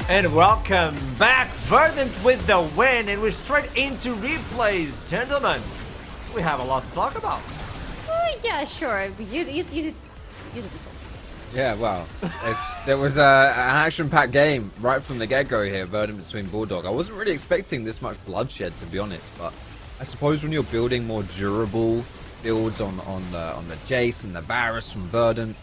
And welcome back, Verdant with the win, and we're straight into replays. Gentlemen, we have a lot to talk about. Yeah, sure. You didn't talk. Yeah, well, there was an action-packed game right from the get-go here, Verdant between Bulldog. I wasn't really expecting this much bloodshed, to be honest, but I suppose when you're building more durable builds on the Jace and the Varus from Verdant,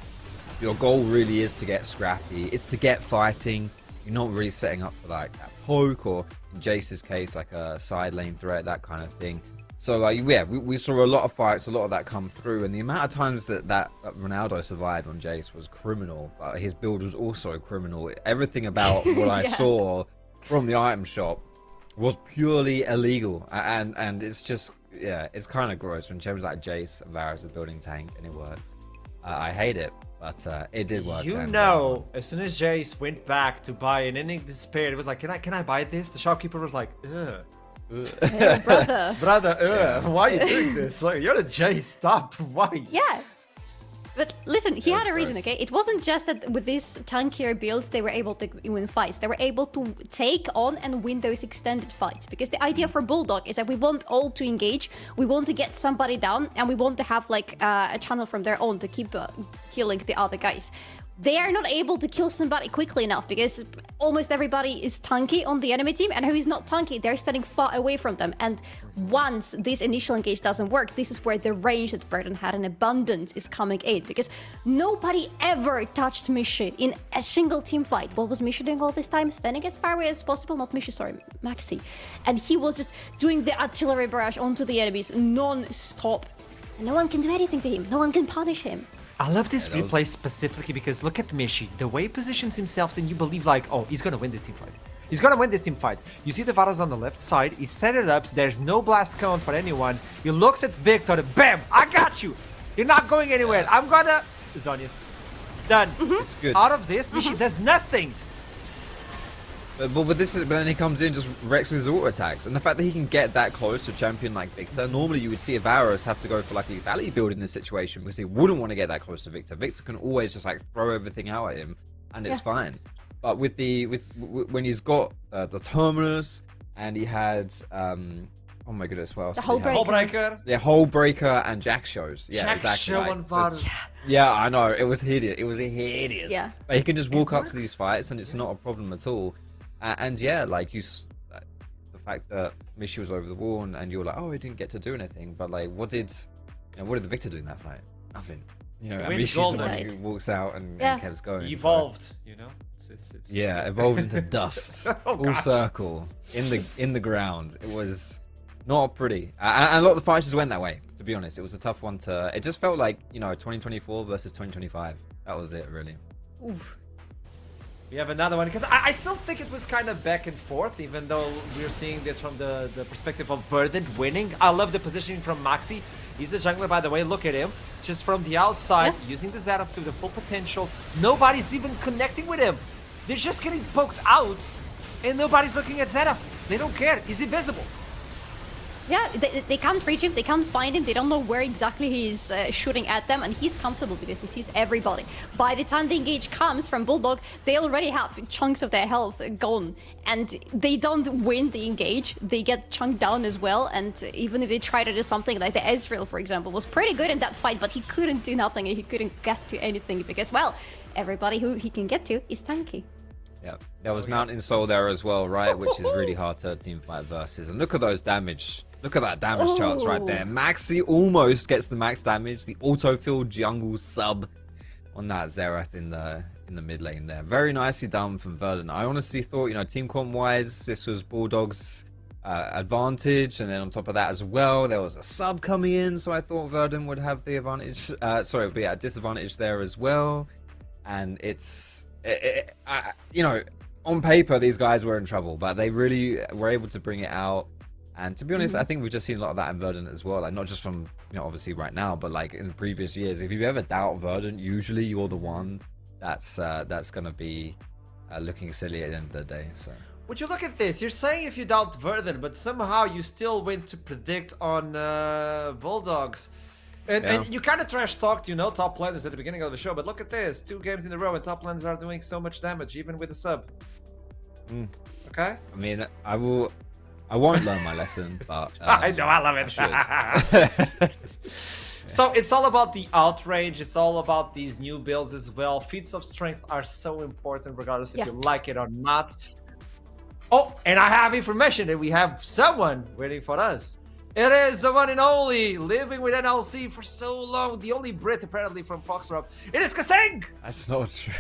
your goal really is to get scrappy. It's to get fighting. You're not really setting up for like that poke, or in Jace's case, like a side lane threat, that kind of thing. So yeah, we saw a lot of fights, a lot of that come through, and the amount of times that Ronaldo survived on Jace was criminal. His build was also criminal. Everything about what I saw from the item shop was purely illegal, and it's just, yeah, it's kind of gross when champions like Jace and Varus are building tank and it works. I hate it, but it did work. You know, as soon as Jace went back to buy an ending despair, it was like, can I buy this? The shopkeeper was like, ugh. Hey, brother. Yeah. Why are you doing this? Like, you're the Jace, stop. Why? Yeah. But listen, he had a reason, gross. okay? It wasn't just that with these tankier builds they were able to win fights. They were able to take on and win those extended fights. Because the idea for Bulldog is that we want all to engage, we want to get somebody down, and we want to have like a channel from their own to keep killing the other guys. They are not able to kill somebody quickly enough because almost everybody is tanky on the enemy team, and who is not tanky, they're standing far away from them. And once this initial engage doesn't work, this is where the range that Verdant had in abundance is coming in, because nobody ever touched Mishy in a single team fight. What was Mishy doing all this time? Standing as far away as possible, not Mishy, sorry, Maxi. And he was just doing the artillery barrage onto the enemies non-stop. And no one can do anything to him, no one can punish him. I love this replay specifically because look at Mishy, the way he positions himself, and you believe like, oh, he's gonna win this team fight. He's gonna win this team fight. You see the Varus on the left side, he set it up, there's no blast cone for anyone. He looks at Victor, and bam, I got you. You're not going anywhere. I'm gonna... Zhonya's done. It's good. Out of this, Mishy does nothing. But then he comes in, just wrecks with his auto attacks, and the fact that he can get that close to a champion like Victor. Normally you would see a Varus have to go for like a lethality build in this situation because he wouldn't want to get that close to Victor. Victor can always just like throw everything out at him, and it's fine. But with when he's got the Terminus, and he had oh my goodness, what else? The Whole Breaker. Yeah, Whole Breaker and Jack shows. Yeah, Jack exactly. show Like, on Varus. yeah, I know. It was hideous. It was hideous. Yeah. But he can just walk up to works. these fights, and it's not a problem at all. And yeah, like the fact that Mishy was over the wall, and you're like, oh, he didn't get to do anything. But like, what did the Victor do in that fight? Nothing. You know, and went Mishy's the golden. one who walks out and keeps going. He so- evolved, you know? It's... Yeah, evolved into dust. Oh, Full God. circle in the ground. It was not pretty. And a lot of the fights just went that way. To be honest, it was a tough one to. It just felt like 2024 versus 2025. That was it, really. Oof. We have another one, because I still think it was kind of back and forth, even though we're seeing this from the perspective of Verdant winning. I love the positioning from Maxi. He's a jungler, by the way. Look at him. Just from the outside, using the Zerath to the full potential. Nobody's even connecting with him. They're just getting poked out, and nobody's looking at Zerath. They don't care. He's invisible. Yeah, they can't reach him, they can't find him, they don't know where exactly he's shooting at them, and he's comfortable because he sees everybody. By the time the engage comes from Bulldog, they already have chunks of their health gone, and they don't win the engage, they get chunked down as well, and even if they try to do something like the Ezreal, for example, was pretty good in that fight, but he couldn't do nothing, and he couldn't get to anything because, well, everybody who he can get to is tanky. Yeah, there was Mountain Soul there as well, right? Which is really hard to team fight versus. And look at those damage. Look at that damage charts right there. Maxi almost gets the max damage. The autofill jungle sub on that Zerath in the mid lane there. Very nicely done from Verdant. I honestly thought, team comp wise, this was Bulldog's advantage, and then on top of that as well, there was a sub coming in, so I thought Verdant would have the advantage. Sorry, would be at a disadvantage there as well. And it's. On paper, these guys were in trouble, but they really were able to bring it out. And to be honest, I think we've just seen a lot of that in Verdant as well. Like, not just from, obviously right now, but like in previous years. If you ever doubt Verdant, usually you're the one that's going to be looking silly at the end of the day. So. Would you look at this? You're saying if you doubt Verdant, but somehow you still went to predict on Bulldogs. And you kind of trash talked, top laners at the beginning of the show, but look at this. 2 games in a row and top laners are doing so much damage, even with the sub. Okay. I mean, I won't learn my lesson, but I know, I love it. should. So it's all about the outrange. It's all about these new builds as well. Feats of strength are so important, regardless if you like it or not. Oh, and I have information that we have someone waiting for us. It is the one and only, living with NLC for so long, the only Brit apparently from Foxrop. It is Kasing! That's not true.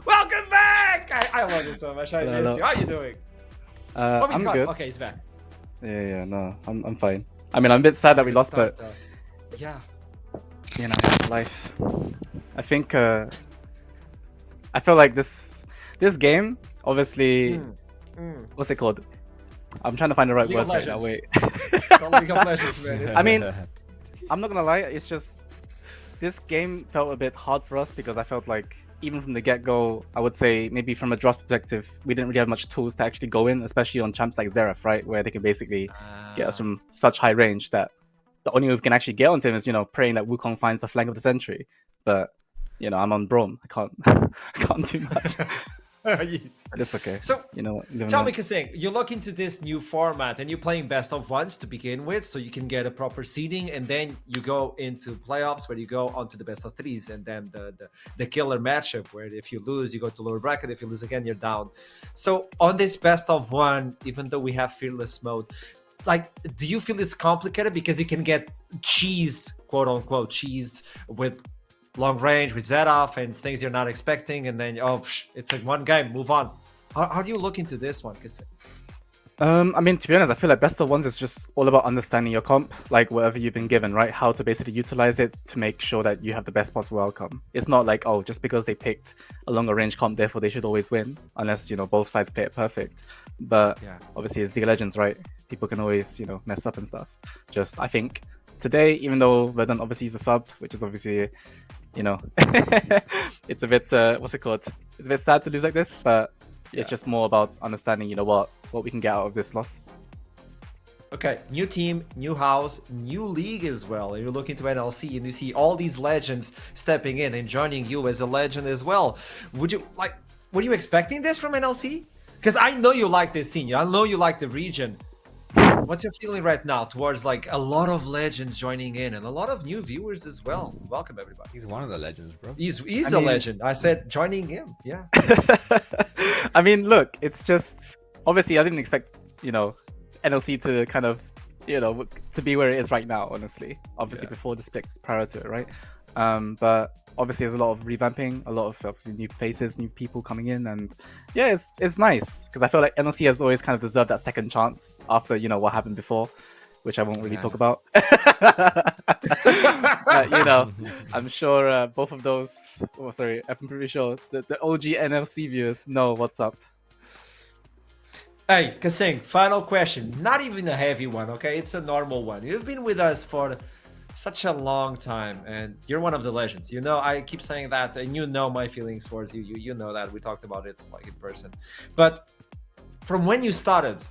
Welcome back! I love you so much. I missed you. How are you doing? Oh, he's I'm gone. good. Okay, he's back. Yeah, no, I'm fine. I mean, I'm a bit sad that we lost, but yeah, you know, life. I think I feel like this game, obviously, what's it called? I'm trying to find the right League words of right now. Wait. League of Legends, man. I mean, I'm not gonna lie. It's just this game felt a bit hard for us because I felt like even from the get-go, I would say maybe from a draft perspective, we didn't really have much tools to actually go in, especially on champs like Xerath, right, where they can basically get us from such high range that the only way we can actually get onto him is, you know, praying that Wukong finds the flank of the sentry. But you know, I'm on Braum. I can't, I can't do much. But it's okay. So, you know what? tell me, Kasing, you look into this new format and you're playing best of ones to begin with, so you can get a proper seeding, and then you go into playoffs where you go onto the best of threes, and then the killer matchup where if you lose, you go to lower bracket. If you lose again, you're down. So on this best of one, even though we have fearless mode, like, do you feel it's complicated because you can get cheesed, quote unquote, cheesed with long range with Zedov and things you're not expecting, and then it's like one game, move on. How do you look into this one? I mean, to be honest, I feel like best of ones is just all about understanding your comp, like whatever you've been given, right? How to basically utilize it to make sure that you have the best possible outcome. It's not like, oh, just because they picked a longer range comp, therefore they should always win, unless, you know, both sides play it perfect. But obviously it's League of Legends, right? People can always, you know, mess up and stuff. Just, I think today, even though Verdant obviously is a sub, which is obviously, you know, it's a bit, what's it called? It's a bit sad to lose like this, but it's just more about understanding, you know, what we can get out of this loss. Okay, new team, new house, new league as well. You look into NLC and you see all these legends stepping in and joining you as a legend as well. Were you expecting this from NLC? Because I know you like this scene, I know you like the region. What's your feeling right now towards like a lot of legends joining in and a lot of new viewers as well? Welcome everybody. He's one of the legends, bro. He's a legend. I said joining him. Yeah. I mean, look, it's just obviously I didn't expect, you know, NLC to kind of, you know, to be where it is right now, honestly. Obviously before the split prior to it, right? But obviously there's a lot of revamping, a lot of obviously new faces, new people coming in, and yeah, it's nice because I feel like NLC has always kind of deserved that second chance after, you know, what happened before, which I won't really talk about. But, you know, I'm sure both of those, I'm pretty sure the OG NLC viewers know what's up. Hey, Kasing, final question. Not even a heavy one, okay? It's a normal one. You've been with us for such a long time, and you're one of the legends. You know, I keep saying that, and you know my feelings towards you. You know that. We talked about it like in person. But from when you started,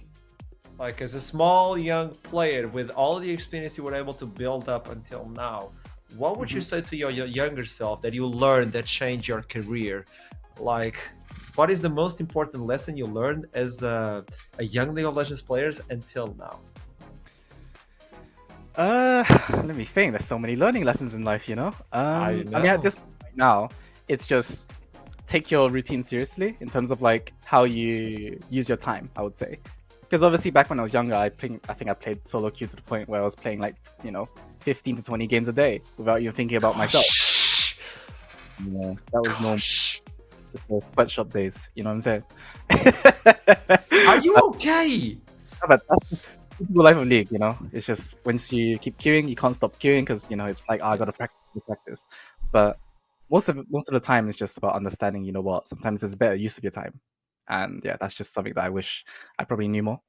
like as a small young player with all the experience you were able to build up until now, what would you say to your younger self that you learned that changed your career? Like, what is the most important lesson you learned as a young League of Legends player until now? Let me think. There's so many learning lessons in life, you know. I mean, at this point now, it's just take your routine seriously in terms of like how you use your time, I would say. Because obviously back when I was younger, I think I played solo queue to the point where I was playing like, you know, 15 to 20 games a day without even thinking about myself. Yeah, that was normal. It's the sweatshop days, you know what I'm saying? Are you okay? No, but that's just the life of League, you know? It's just once you keep queuing, you can't stop queuing because, you know, it's like, I gotta practice. But most of the time, it's just about understanding, you know what, sometimes there's a better use of your time. And yeah, that's just something that I wish I probably knew more.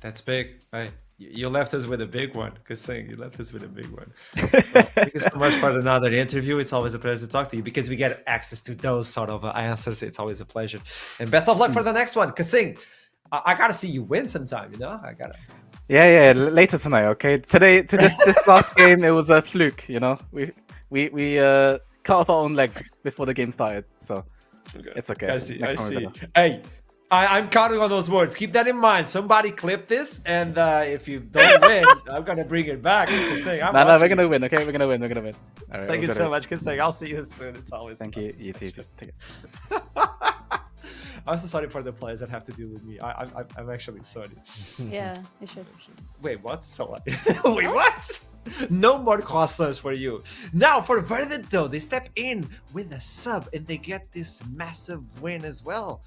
That's big. Right. You left us with a big one. Kasing, you left us with a big one. Well, thank you so much for another interview. It's always a pleasure to talk to you because we get access to those sort of answers. It's always a pleasure. And best of luck for the next one. Kasing, I gotta see you win sometime, you know? I gotta. Yeah, later tonight, okay? Today, this last game, it was a fluke, you know? We cut off our own legs before the game started, so. It's okay. I see. Next I time we're see. better. Hey, I'm counting on those words. Keep that in mind. Somebody clip this, and if you don't win, I'm gonna bring it back. Kasing, I'm No, we're watching gonna you. win. Okay, we're gonna win. We're gonna win. All right, Thank we'll you go so to- much, Kasing. I'll see you soon. It's always Thank fun. you. You too. Take it. I'm so sorry for the players that have to deal with me. I'm actually sorry. Yeah, you should. Wait, what? So wait, what? No more crossers for you. Now for Verdant though, they step in with a sub and they get this massive win as well.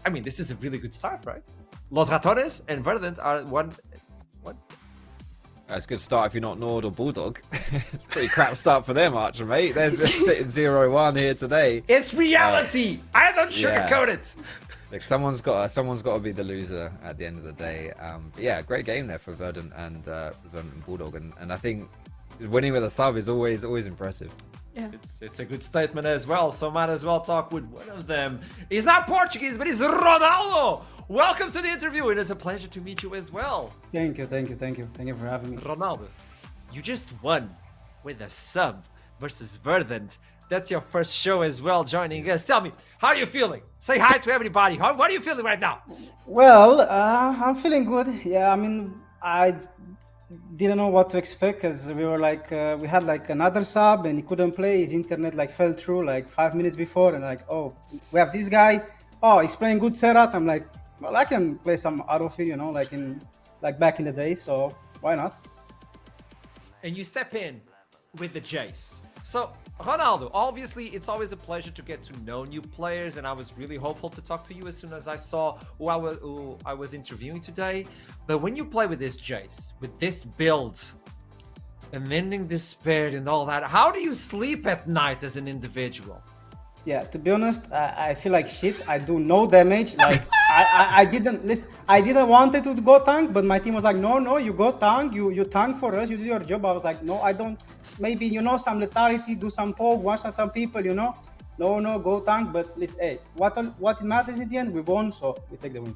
I mean, this is a really good start, right? Los Ratones and Verdant are one. That's a good start if you're not Nord or Bulldog. It's a pretty crap start for them, Archer, mate. They're sitting 0-1 here today. It's reality. I don't sugarcoat it. Look, someone's got to be the loser at the end of the day. But yeah, great game there for Verdant and Bulldog, and I think winning with a sub is always impressive. Yeah. It's a good statement as well. So might as well talk with one of them. He's not Portuguese, but he's Ronaldo. Welcome to the interview. It is a pleasure to meet you as well. Thank you for having me. Ronaldo, you just won with a sub versus Verdant. That's your first show as well, joining us. Tell me, how are you feeling? Say hi to everybody. What are you feeling right now? Well, I'm feeling good. Yeah, I mean, I didn't know what to expect because we were like, we had like another sub and he couldn't play. His internet like fell through like 5 minutes before, and like, oh, we have this guy. Oh, he's playing good Serrat. I'm like, well, I can play some Arozzi, you know, like back in the day. So why not? And you step in with the Jace. So, Ronaldo, obviously, it's always a pleasure to get to know new players, and I was really hopeful to talk to you as soon as I saw who I was interviewing today. But when you play with this Jace, with this build, and ending despair and all that, how do you sleep at night as an individual? Yeah, to be honest, I feel like shit. I do no damage. Like I didn't listen. I didn't want it to go tank, but my team was like, no, you go tank. You tank for us. You do your job. I was like, no, I don't. Maybe some lethality, do some poke, one shot some people. No, go tank. But listen, hey, what matters in the end, we won, so we take the win.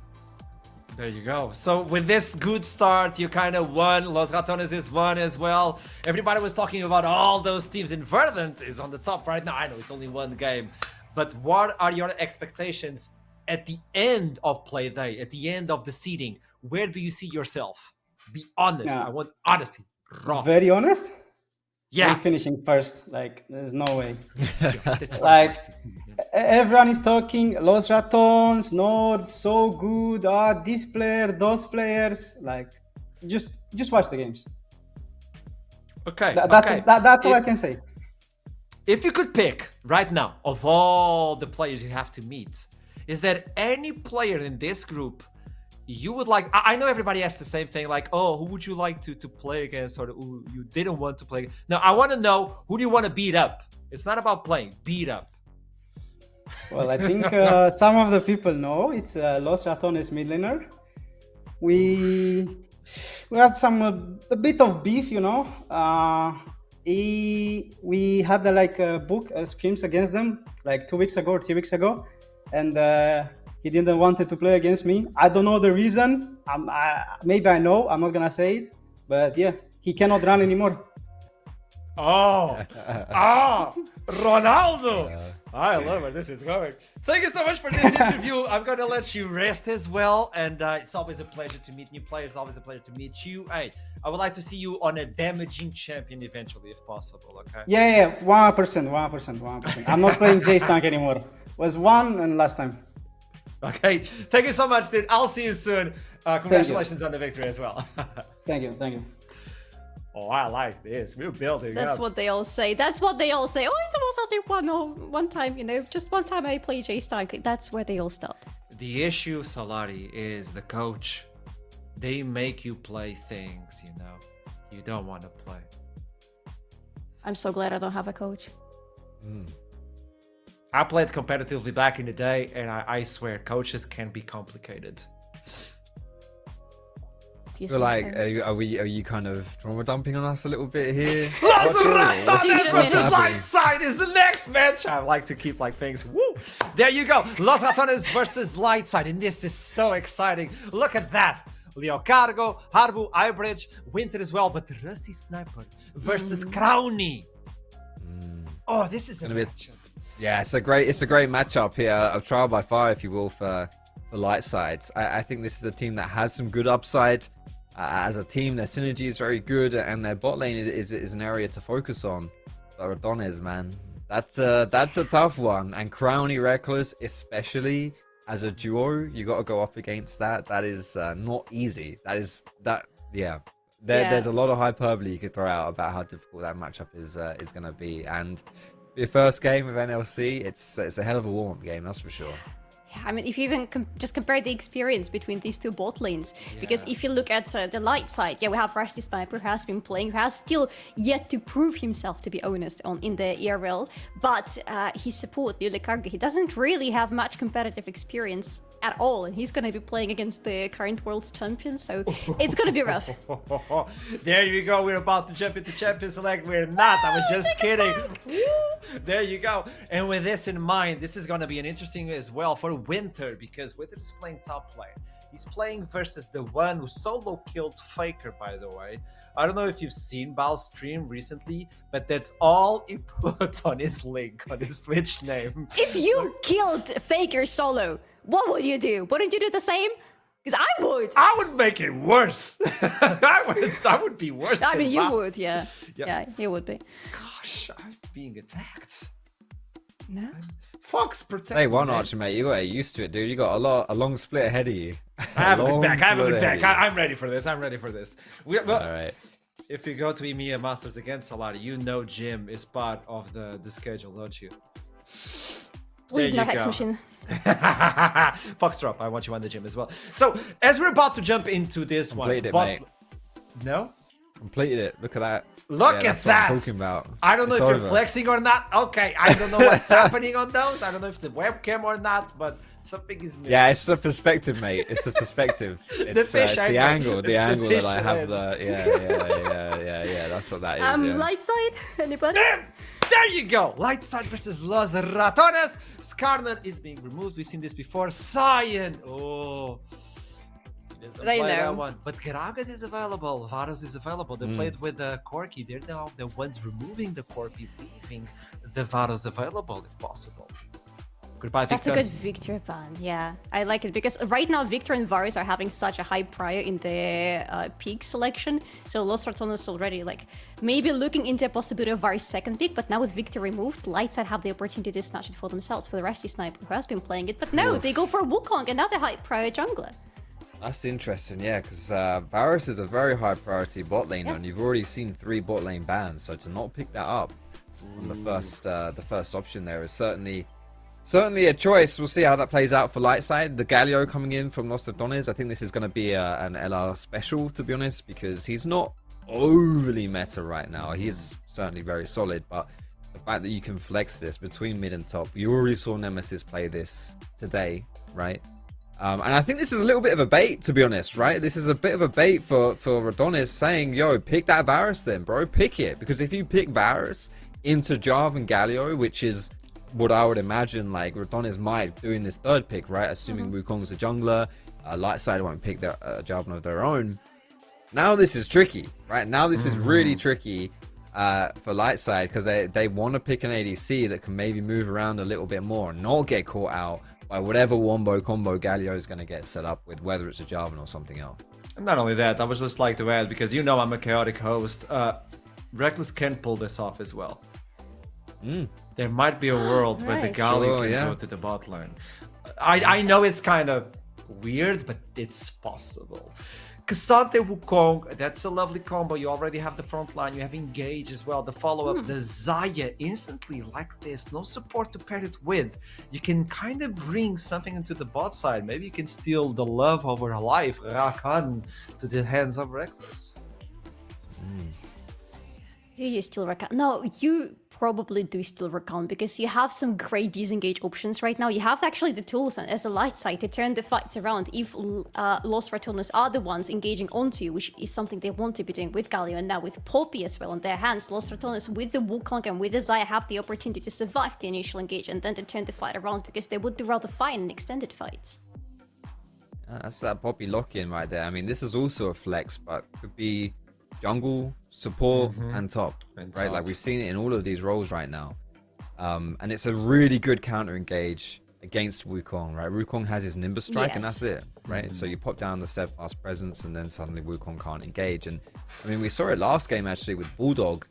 There you go. So with this good start, you kind of won. Los Ratones is won as well. Everybody was talking about all those teams, and Verdant is on the top right now. I know it's only one game, but what are your expectations at the end of play day, at the end of the seeding? Where do you see yourself? Be honest. Yeah. I want honesty. Raw. Very honest. Yeah. We're finishing first. Like, there's no way. That's Like, right. everyone is talking Los Ratones, Nord, so good. This player, those players. Like, just watch the games. Okay. That's okay. that's all I can say. If you could pick right now of all the players you have to meet, is there any player in this group you would like? I know everybody asked the same thing, like, oh, who would you like to play against, or who you didn't want to play? Now, I want to know, who do you want to beat up? It's not about playing, beat up. Well, I think some of the people know it's Los Ratones mid laner. We had some a bit of beef, we had a book scrims against them like 2 weeks ago or 3 weeks ago, and he didn't want to play against me. I don't know the reason. Maybe I know. I'm not gonna say it, but yeah, he cannot run anymore. Oh, Ronaldo! I love where this is going. Thank you so much for this interview. I'm going to let you rest as well. And it's always a pleasure to meet new players. Always a pleasure to meet you. Hey, I would like to see you on a damaging champion eventually, if possible, okay? Yeah, 1%. I'm not playing Jace tank anymore. Was one and last time. Okay, thank you so much, dude. I'll see you soon. Congratulations on the victory as well. Thank you. Oh, I like this. We're building That's up. what they all say. Oh, it was only one time, just one time I play Jace tank. That's where they all start. The issue, Solari, is the coach. They make you play things, you don't want to play. I'm so glad I don't have a coach. I played competitively back in the day, and I swear, coaches can be complicated. You Feel like, are you kind of trauma dumping on us a little bit here? Los What's Ratones versus happening? Lightside is the next match. I like to keep things. Woo! There you go. Los Ratones versus Lightside, and this is so exciting. Look at that. Leo Cargo, Harbu, Eyebridge, Winter as well, but the Rusty Sniper versus Crowny. Oh, this is Gonna be a match. Yeah, it's a great matchup here of trial by fire, if you will, for Lightside. I think this is a team that has some good upside. As a team, their synergy is very good, and their bot lane is an area to focus on. But Ratones, man, that's a tough one. And Crowny Reckless, especially as a duo, you got to go up against that. That is not easy. Yeah. There's a lot of hyperbole you could throw out about how difficult that matchup is going to be. And your first game of NLC, it's a hell of a warm-up game, that's for sure. I mean, if you even just compare the experience between these two bot lanes, because if you look at the light side, we have Rusty Sniper who has been playing, who has still yet to prove himself, to be honest, in the ERL, but his support, Lundqvist, he doesn't really have much competitive experience at all, and he's going to be playing against the current world's champion, so it's going to be rough. There you go, we're about to jump into Champion Select. We're not, I was just kidding. There you go. And with this in mind, this is going to be an interesting as well for Winter, because Winter is playing top lane. He's playing versus the one who solo killed Faker, by the way. I don't know if you've seen Bao's stream recently, but that's all he puts on his link, on his Twitch name. If you killed Faker solo, what would you do? Wouldn't you do the same? Because I would. I would make it worse. I would be worse. I mean, you Bao's. would, yeah. Yeah, you would be. Gosh, I'm being attacked. No? Fox protect. Hey, one Archer, mate, you got to get used to it, dude. You got a long split ahead of you. I haven't been back. I'm ready for this. I'm ready for this. Well, all right. If you go to EMEA Masters against Solari, you know Jim is part of the schedule, don't you? Please, no There you hex go. machine. Foxtrot, I want you on the gym as well. So, as we're about to jump into this Completed one, it, mate. No? Completed it. Look at that. Look at that's that. What I'm talking about. I don't know It's if over. you're flexing or not. Okay, I don't know what's happening on those. I don't know if it's the webcam or not, but something is missing. Yeah, it's the perspective, mate. It's the perspective. It's fish it's the angle. angle. The It's the angle fish that I have. lens. Yeah. That's what that is. Yeah. Light side? Anybody? There you go. Lightside versus Los Ratones. Skarner is being removed. We've seen this before. Cyan. Oh. He doesn't They play know. that one. But Gragas is available. Varos is available. They played with Corki. They're now the ones removing the Corki, leaving the Varos available if possible. Goodbye, That's Victor. a good Victor ban, yeah. I like it because right now Victor and Varus are having such a high prior in the peak selection. So Los Ratones already like maybe looking into a possibility of Varus' second pick, but now with Victor removed, Lightside have the opportunity to snatch it for themselves, for the Rusty Sniper who has been playing it. But no, they go for Wukong, another high prior jungler. That's interesting, yeah, because Varus is a very high priority bot laner, and you've already seen 3 bot lane bans, so to not pick that up on the first option there is certainly a choice. We'll see how that plays out for Lightside. The Galio coming in from Los Ratones, I think this is going to be an LR special, to be honest, because he's not overly meta right now. He is certainly very solid, but the fact that you can flex this between mid and top, you already saw Nemesis play this today, right? And I think this is a little bit of a bait, to be honest, right? This is a bit of a bait for Ratones saying, yo, pick that Varus then, bro. Pick it. Because if you pick Varus into Jarv and Galio, which is what I would imagine, like, Ratones might do in this third pick, right? Assuming Wukong's a jungler, Lightside won't pick their Jarvan of their own. Now this is tricky, right? Now this is really tricky for Lightside because they want to pick an ADC that can maybe move around a little bit more and not get caught out by whatever wombo combo Galio is going to get set up with, whether it's a Jarvan or something else. And not only that, I would just like to add, because you know I'm a chaotic host, Reckless can pull this off as well. There might be a world where the Right. Galio can go to the bot lane. I know it's kind of weird, but it's possible. Kasante Wukong, that's a lovely combo. You already have the front line, you have Engage as well. The follow-up, the Zaya, instantly like this. No support to pair it with. You can kind of bring something into the bot side. Maybe you can steal the love over her life, Rakan, to the hands of Reckless. Do you still Rakan? No, you probably do still Rakan because you have some great disengage options right now. You have actually the tools as a light side to turn the fights around if Los Ratones are the ones engaging onto you, which is something they want to be doing with Galio and now with Poppy as well on their hands. Los Ratones with the Wukong and with the Zaya have the opportunity to survive the initial engage and then to turn the fight around because they would do rather fine in extended fights. That's that Poppy lock-in right there. I mean, this is also a flex, but could be jungle, support, and top, right? top. Like we've seen it in all of these roles right now. And it's a really good counter engage against Wukong, right? Wukong has his Nimbus Strike, and that's it, right? So you pop down the Steadfast Presence, and then suddenly Wukong can't engage. And I mean, we saw it last game actually with Bulldog.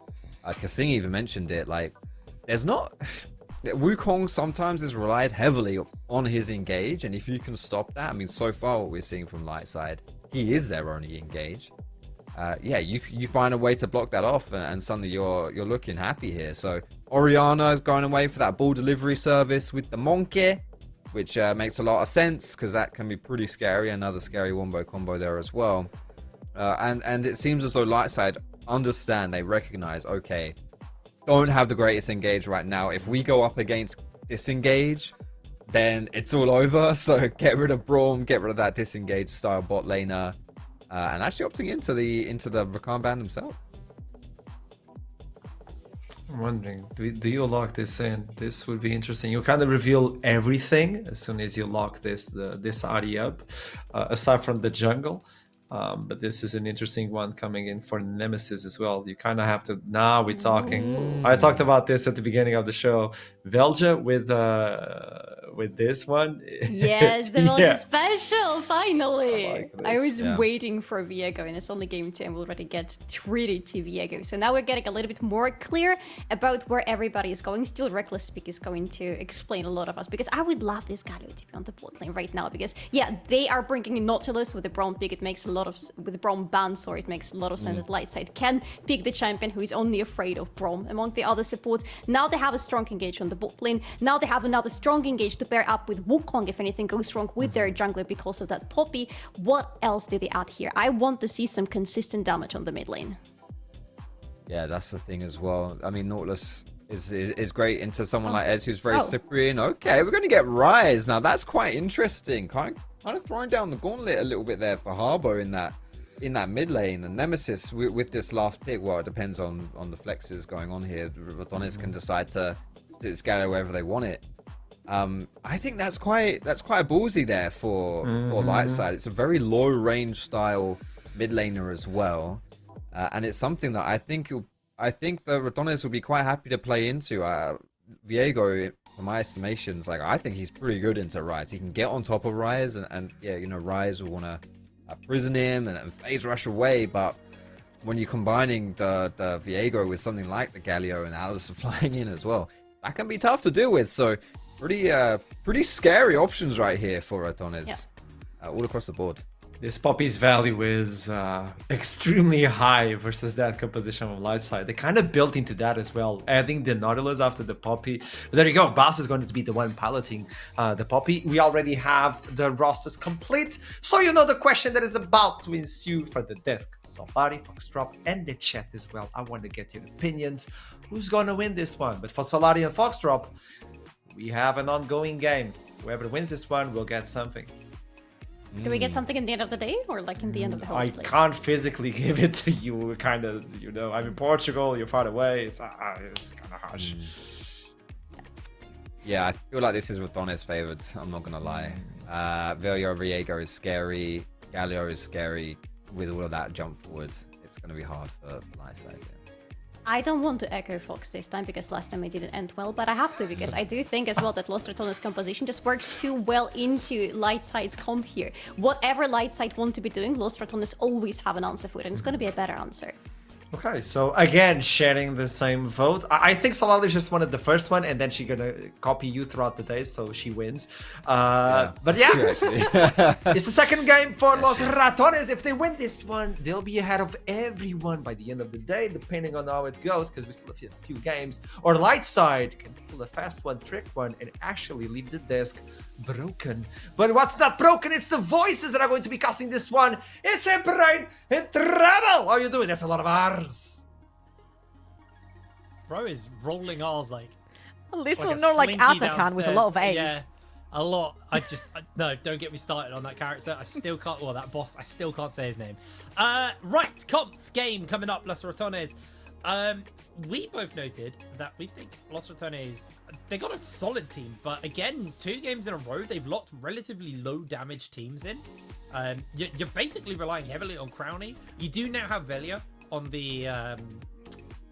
Kasing even mentioned it. Like, there's not Wukong sometimes is relied heavily on his engage, and if you can stop that, I mean, so far what we're seeing from Lightside, he is their only engage. Yeah, you find a way to block that off, and suddenly you're looking happy here. So Oriana is going away for that ball delivery service with the monkey, which makes a lot of sense because that can be pretty scary. Another scary wombo combo there as well. And it seems as though Lightside understand, they recognize, okay, don't have the greatest engage right now. If we go up against disengage, then it's all over. So get rid of Braum, get rid of that disengage style bot laner. And actually opting into the Rakan ban themselves. I'm wondering, do you lock this in? This would be interesting. You kind of reveal everything as soon as you lock this AD up, aside from the jungle. But this is an interesting one coming in for Nemesis as well. You kind of have to. Now we're talking. I talked about this at the beginning of the show. Velja with this one. Yes, the Velja special, finally. I like was waiting for Viego, and it's only game 2 and we already get treated to Viego. So now we're getting a little bit more clear about where everybody is going. Still, Reckless Speak is going to explain a lot of us, because I would love this Galio to be on the bot lane right now, because yeah, they are bringing in Nautilus with the Braum pick. It makes a lot of, with the Braum ban, sorry, it makes a lot of sense that Lightside can pick the champion who is only afraid of Braum among the other supports. Now they have a strong engage on the bot lane. Now they have another strong engage to pair up with Wukong if anything goes wrong with their jungler because of that Poppy. What else do they add here? I want to see some consistent damage on the mid lane. Yeah, that's the thing as well. I mean, Nautilus is great into someone like Ez, who's very slippery. And okay, we're going to get Rise. Now, that's quite interesting. Kind of throwing down the gauntlet a little bit there for Harbo in that mid lane. And Nemesis with this last pick, well, it depends on the flexes going on here. Ratones can decide to scale wherever they want it. I think that's quite ballsy there for Lightside. It's a very low range style mid laner as well, and it's something that I think the Ratones will be quite happy to play into. Viego, for my estimations, like, I think he's pretty good into Rise. He can get on top of Rise, and yeah, you know, Rise will want to prison him and phase rush away. But when you're combining the Viego with something like the Galio and Alice flying in as well, that can be tough to deal with. So pretty scary options right here for Ratones, all across the board. This Poppy's value is extremely high versus that composition of Lightside. They kind of built into that as well, adding the Nautilus after the Poppy. But there you go, Bass is going to be the one piloting the Poppy. We already have the rosters complete, so you know the question that is about to ensue for the desk. Solari, Foxtrot, and the chat as well. I want to get your opinions. Who's going to win this one? But for Solari and Foxtrot, we have an ongoing game. Whoever wins this one will get something. Do we get something in the end of the day, or like in the end of the whole split? I can't physically give it to you. Kind of, you know, I'm in Portugal, you're far away. It's kind of harsh. Yeah, I feel like this is Ratones favored. I'm not gonna lie. Viego is scary. Galio is scary. With all of that jump forward, it's gonna be hard for Lightside. Yeah. I don't want to echo Fox this time because last time it didn't end well, but I have to, because I do think as well that Lost Ratones composition just works too well into Lightside's comp here. Whatever Lightside want to be doing, Lost Ratones always have an answer for it, and it's going to be a better answer. Okay, so again, sharing the same vote. I think Solari just wanted the first one, and then she's gonna copy you throughout the day, so she wins. But yeah, it's the second game for Los Ratones. If they win this one, they'll be ahead of everyone by the end of the day, depending on how it goes, because we still have a few games. Or Lightside can pull a fast one, trick one, and actually leave the desk broken. But what's not broken? It's the voices that are going to be casting this one. It's a brain in trouble. How are you doing? That's a lot of R's. Bro is rolling R's like. Well, this like one a not like slinky Atakan with a lot of A's. Yeah, a lot. No, don't get me started on that character. I still can't. Well, that boss. I still can't say his name. Right, comps game coming up. Los Ratones. We both noted that we think Los Ratones, they got a solid team, but again, 2 games in a row, they've locked relatively low damage teams in. You're basically relying heavily on Crowny. You do now have Velia on the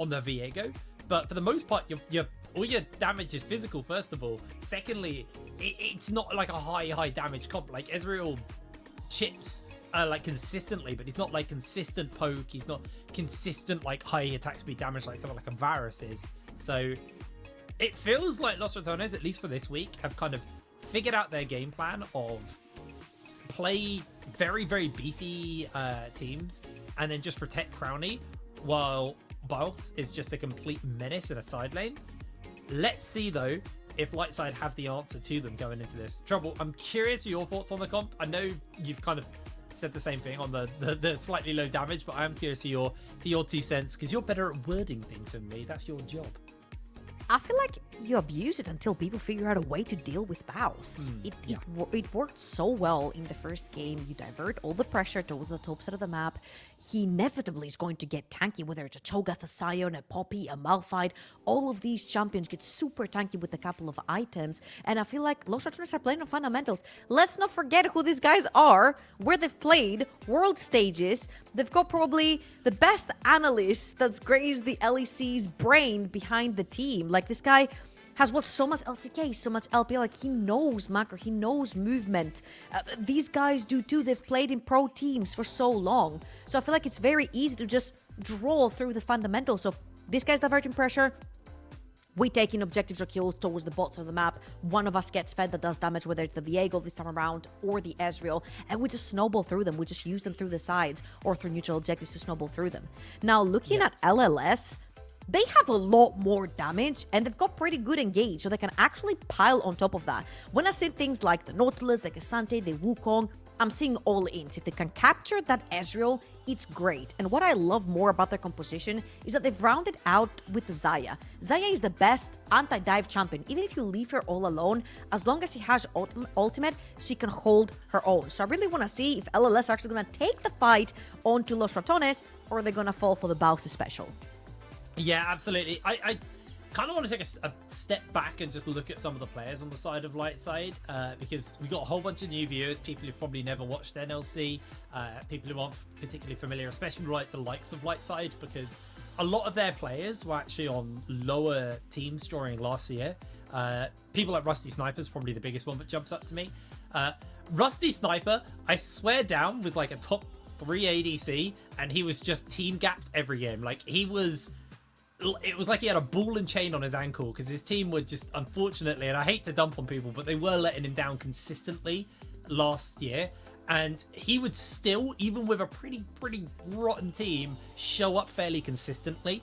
Viego, but for the most part, you're all your damage is physical, first of all. Secondly, it's not like a high damage comp. Like, Ezreal chips like consistently, but he's not like consistent poke. He's not consistent like high attack speed damage like someone like a Varus is. So it feels like Los Ratones, at least for this week, have kind of figured out their game plan of play very, very beefy teams and then just protect Crowny while Bios is just a complete menace in a side lane. Let's see though if Lightside have the answer to them going into this. Trouble, I'm curious your thoughts on the comp. I know you've kind of said the same thing on the slightly low damage, but I am curious for your 2 cents, because you're better at wording things than me. That's your job. I feel like you abuse it until people figure out a way to deal with Baus. It worked so well in the first game. You divert all the pressure towards the top side of the map. He inevitably is going to get tanky, whether it's a Cho'Gath, a Sion, a Poppy, a Malphite. All of these champions get super tanky with a couple of items. And I feel like Los Ratones are playing on fundamentals. Let's not forget who these guys are, where they've played, world stages. They've got probably the best analyst that's grazed the LEC's brain behind the team. Like, this guy has watched so much LCK, so much LPL. Like, he knows macro, he knows movement. These guys do too. They've played in pro teams for so long. So I feel like it's very easy to just draw through the fundamentals of this guy's diverting pressure. We take in objectives or kills towards the bots of the map. One of us gets fed that does damage, whether it's the Viego this time around or the Ezreal, and we just snowball through them. We just use them through the sides or through neutral objectives to snowball through them. Now, looking at LLS, they have a lot more damage and they've got pretty good engage, so they can actually pile on top of that. When I see things like the Nautilus, the K'Sante, the Wukong, I'm seeing all ins. If they can capture that Ezreal, it's great. And what I love more about their composition is that they've rounded out with Xayah. Xayah is the best anti-dive champion. Even if you leave her all alone, as long as she has ultimate, she can hold her own. So I really want to see if LLS are actually going to take the fight onto Los Ratones, or are they going to fall for the Bowser special. Yeah, absolutely. I kind of want to take a step back and just look at some of the players on the side of Lightside, because we got a whole bunch of new viewers, people who've probably never watched NLC, people who aren't particularly familiar, especially like the likes of Lightside, because a lot of their players were actually on lower teams during last year. People like Rusty Sniper is probably the biggest one that jumps up to me. Rusty Sniper, I swear down, was like a top 3 ADC, and he was just team gapped every game. Like, it was like he had a ball and chain on his ankle, because his team were just, unfortunately, and I hate to dump on people, but they were letting him down consistently last year. And he would still, even with a pretty rotten team, show up fairly consistently.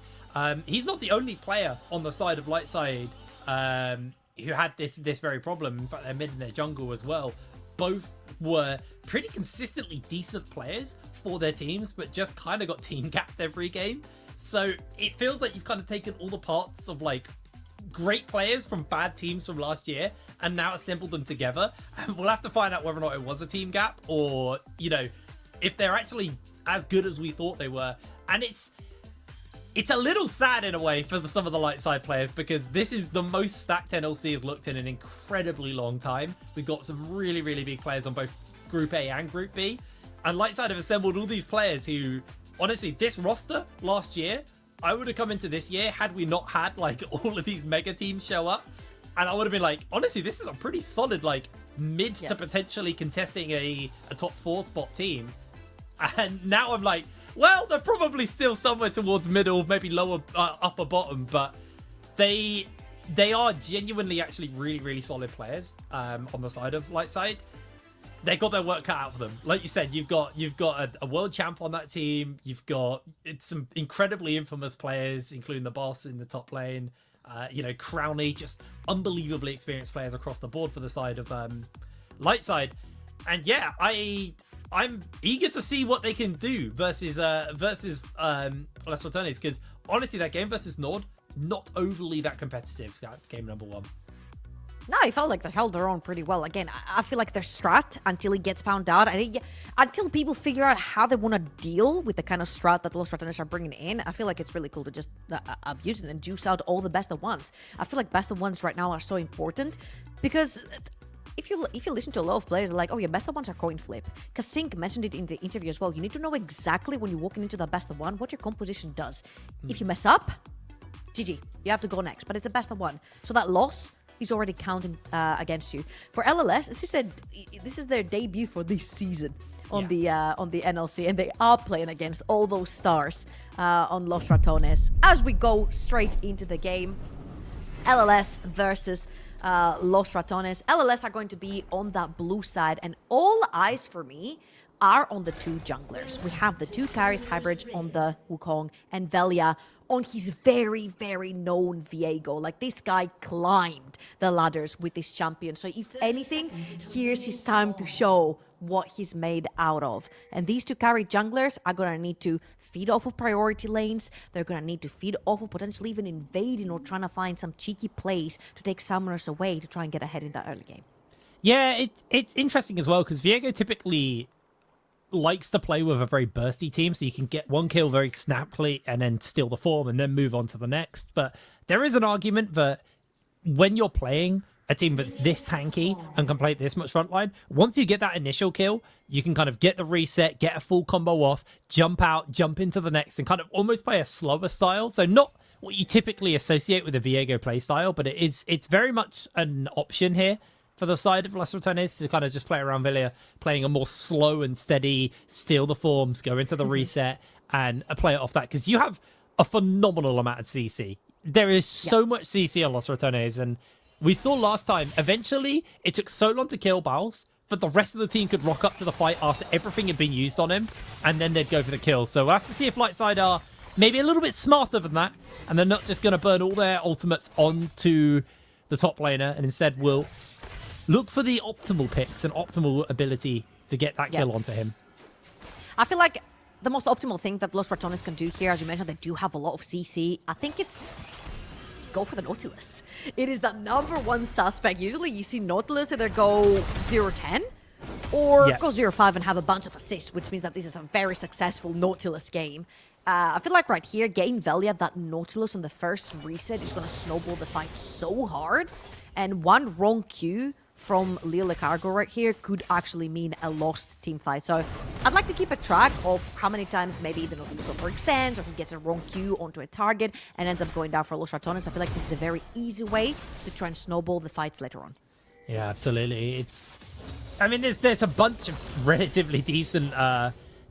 He's not the only player on the side of Lightside who had this very problem. In fact, their mid and their jungle as well. Both were pretty consistently decent players for their teams, but just kind of got team gapped every game. So it feels like you've kind of taken all the parts of like great players from bad teams from last year and now assembled them together. And we'll have to find out whether or not it was a team gap, or, you know, if they're actually as good as we thought they were. And it's a little sad in a way for some of the Lightside players, because this is the most stacked NLC has looked in an incredibly long time. We've got some really big players on both Group A and Group B. And Lightside have assembled all these players who, honestly, this roster last year, I would have come into this year had we not had like all of these mega teams show up, and I would have been like, honestly, this is a pretty solid like mid to potentially contesting a top 4 spot team. And now I'm like, well, they're probably still somewhere towards middle, maybe lower, upper bottom, but they are genuinely actually really solid players on the side of Lightside. They got their work cut out for them. Like you said, you've got a world champ on that team. You've got some incredibly infamous players, including the boss in the top lane. You know, Crowny, just unbelievably experienced players across the board for the side of Lightside. And yeah, I'm eager to see what they can do versus Los Ratones, because honestly, that game versus Nord, not overly that competitive. That game number 1. No, I felt like they held their own pretty well. Again, I feel like their strat, until it gets found out, until people figure out how they want to deal with the kind of strat that Los Ratones are bringing in, I feel like it's really cool to just abuse it and juice out all the best of ones. I feel like best of ones right now are so important, because if you listen to a lot of players, they're like, oh yeah, best of ones are coin flip. Kasing mentioned it in the interview as well. You need to know exactly when you're walking into the best of one what your composition does. If you mess up, GG. You have to go next, but it's a best of 1. So that loss is already counting against you. For LLS, this is their debut for this season on the NLC, and they are playing against all those stars on Los Ratones. As we go straight into the game, LLS versus Los Ratones. LLS are going to be on that blue side, and all eyes for me are on the 2 junglers. We have the 2 carries, Hybrid on the Wukong, and Velia on his very, very known Viego. Like, this guy climbed the ladders with this champion. So if anything, here's his time to show what he's made out of. And these 2 carry junglers are gonna need to feed off of priority lanes. They're gonna need to feed off of potentially even invading or trying to find some cheeky plays to take summoners away to try and get ahead in that early game. Yeah, it's interesting as well, because Viego typically likes to play with a very bursty team, so you can get 1 kill very snappily and then steal the form and then move on to the next. But there is an argument that when you're playing a team that's this tanky and can play this much frontline, once you get that initial kill, you can kind of get the reset, get a full combo off, jump out, jump into the next, and kind of almost play a slower style. So not what you typically associate with a Viego playstyle, but it's very much an option here for the side of Los Ratones to kind of just play around Villia, playing a more slow and steady, steal the forms, go into the reset, and play it off that. Because you have a phenomenal amount of CC. There is so much CC on Los Ratones, and we saw last time, eventually, it took so long to kill Baus that the rest of the team could rock up to the fight after everything had been used on him, and then they'd go for the kill. So we'll have to see if Lightside are maybe a little bit smarter than that, and they're not just going to burn all their ultimates onto the top laner, and instead will look for the optimal picks and optimal ability to get that kill onto him. I feel like the most optimal thing that Los Ratones can do here, as you mentioned, they do have a lot of CC. I think it's go for the Nautilus. It is the #1 suspect. Usually you see Nautilus either go 0-10 or go 0-5 and have a bunch of assists, which means that this is a very successful Nautilus game. I feel like right here, getting Velia that Nautilus on the first reset is going to snowball the fight so hard. And one wrong Q from Leo Lecargo right here could actually mean a lost team fight. So I'd like to keep a track of how many times maybe the Nautilus overextends or he gets a wrong Q onto a target and ends up going down for Los Ratones. I feel like this is a very easy way to try and snowball the fights later on. Yeah, absolutely. I mean, there's a bunch of relatively decent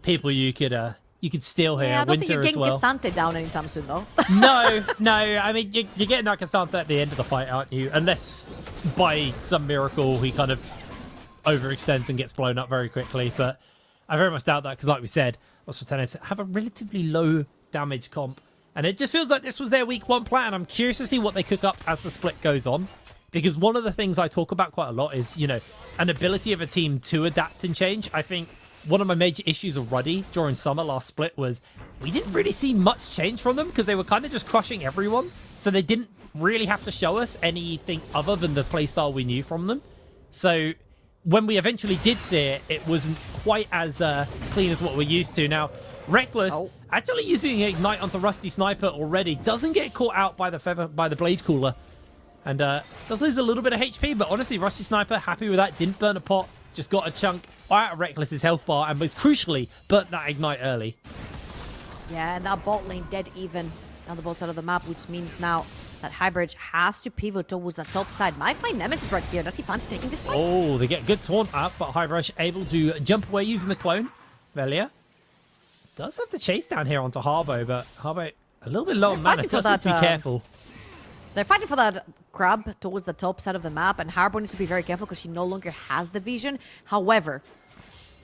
people you could steal here. Yeah, I don't think you're Winter getting as well. Kasante down anytime soon, though. No. I mean, you're getting that Kasante at the end of the fight, aren't you? Unless by some miracle he kind of overextends and gets blown up very quickly. But I very much doubt that because, like we said, Los Ratones have a relatively low damage comp. And it just feels like this was their week 1 plan. I'm curious to see what they cook up as the split goes on. Because one of the things I talk about quite a lot is, you know, an ability of a team to adapt and change. I think one of my major issues of Ruddy during summer last split was we didn't really see much change from them because they were kind of just crushing everyone. So they didn't really have to show us anything other than the playstyle we knew from them. So when we eventually did see it, it wasn't quite as clean as what we're used to. Now, Reckless actually using Ignite onto Rusty Sniper already doesn't get caught out by the Blade Cooler. And does lose a little bit of HP, but honestly, Rusty Sniper, happy with that. Didn't burn a pot, just got a chunk out of Reckless's health bar, and was crucially burnt that Ignite early. Yeah, and that bot lane dead even down the bot side of the map, which means now that Hybrid has to pivot towards the top side. Might find Nemesis right here. Does he fancy taking this fight? Oh, they get good taunt up, but Hybrid able to jump away using the clone. Velia does have the chase down here onto Harbo, but Harbo a little bit low on mana. Does need to be careful. They're fighting for that crab towards the top side of the map, and Harbo needs to be very careful because she no longer has the vision. However,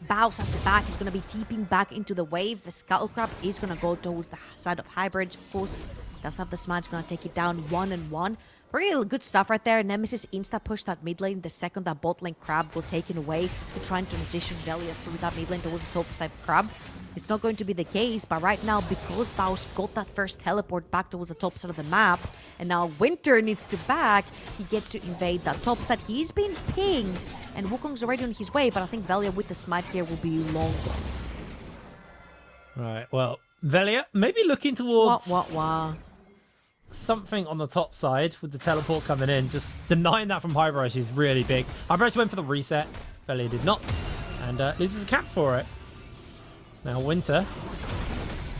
Baus has to back. He's going to be TPing back into the wave. The Scuttle Crab is going to go towards the side of Hybrid. Of course, does have the smash, going to take it down 1-1. Really good stuff right there. Nemesis insta-push that mid lane the second that bot lane Crab got taken away to try and transition Velia through that mid lane towards the top side Crab. It's not going to be the case, but right now, because Baus got that first teleport back towards the top side of the map, and now Winter needs to back, he gets to invade that top side. He's been pinged, and Wukong's already on his way, but I think Velia with the smite here will be long gone. Right, well, Velia maybe looking towards something on the top side with the teleport coming in. Just denying that from Highbrush is really big. Highbrush went for the reset. Velia did not, and loses a cap for it. Now Winter,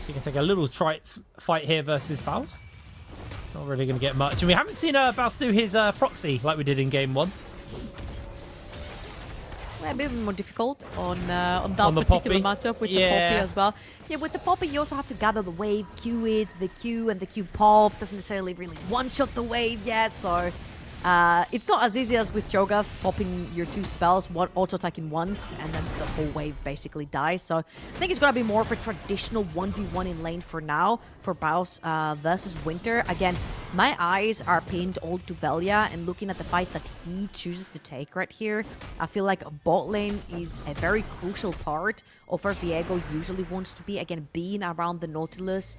she can take a little fight here versus Baus. Not really going to get much. And we haven't seen Baus do his proxy like we did in game 1. A bit more difficult on that On the particular Poppy. matchup with the Yeah. Poppy as well. Yeah, with the Poppy, you also have to gather the wave, Q it, the Q and the Q pop doesn't necessarily really one-shot the wave yet, so it's not as easy as with Cho'Gath popping your 2 spells, one auto-attacking once, and then the whole wave basically dies. So I think it's gonna be more of a traditional 1v1 in lane for now for Baus versus Winter. Again, my eyes are pinned all to Velia, and looking at the fight that he chooses to take right here, I feel like bot lane is a very crucial part of where Viego usually wants to be. Again, being around the Nautilus,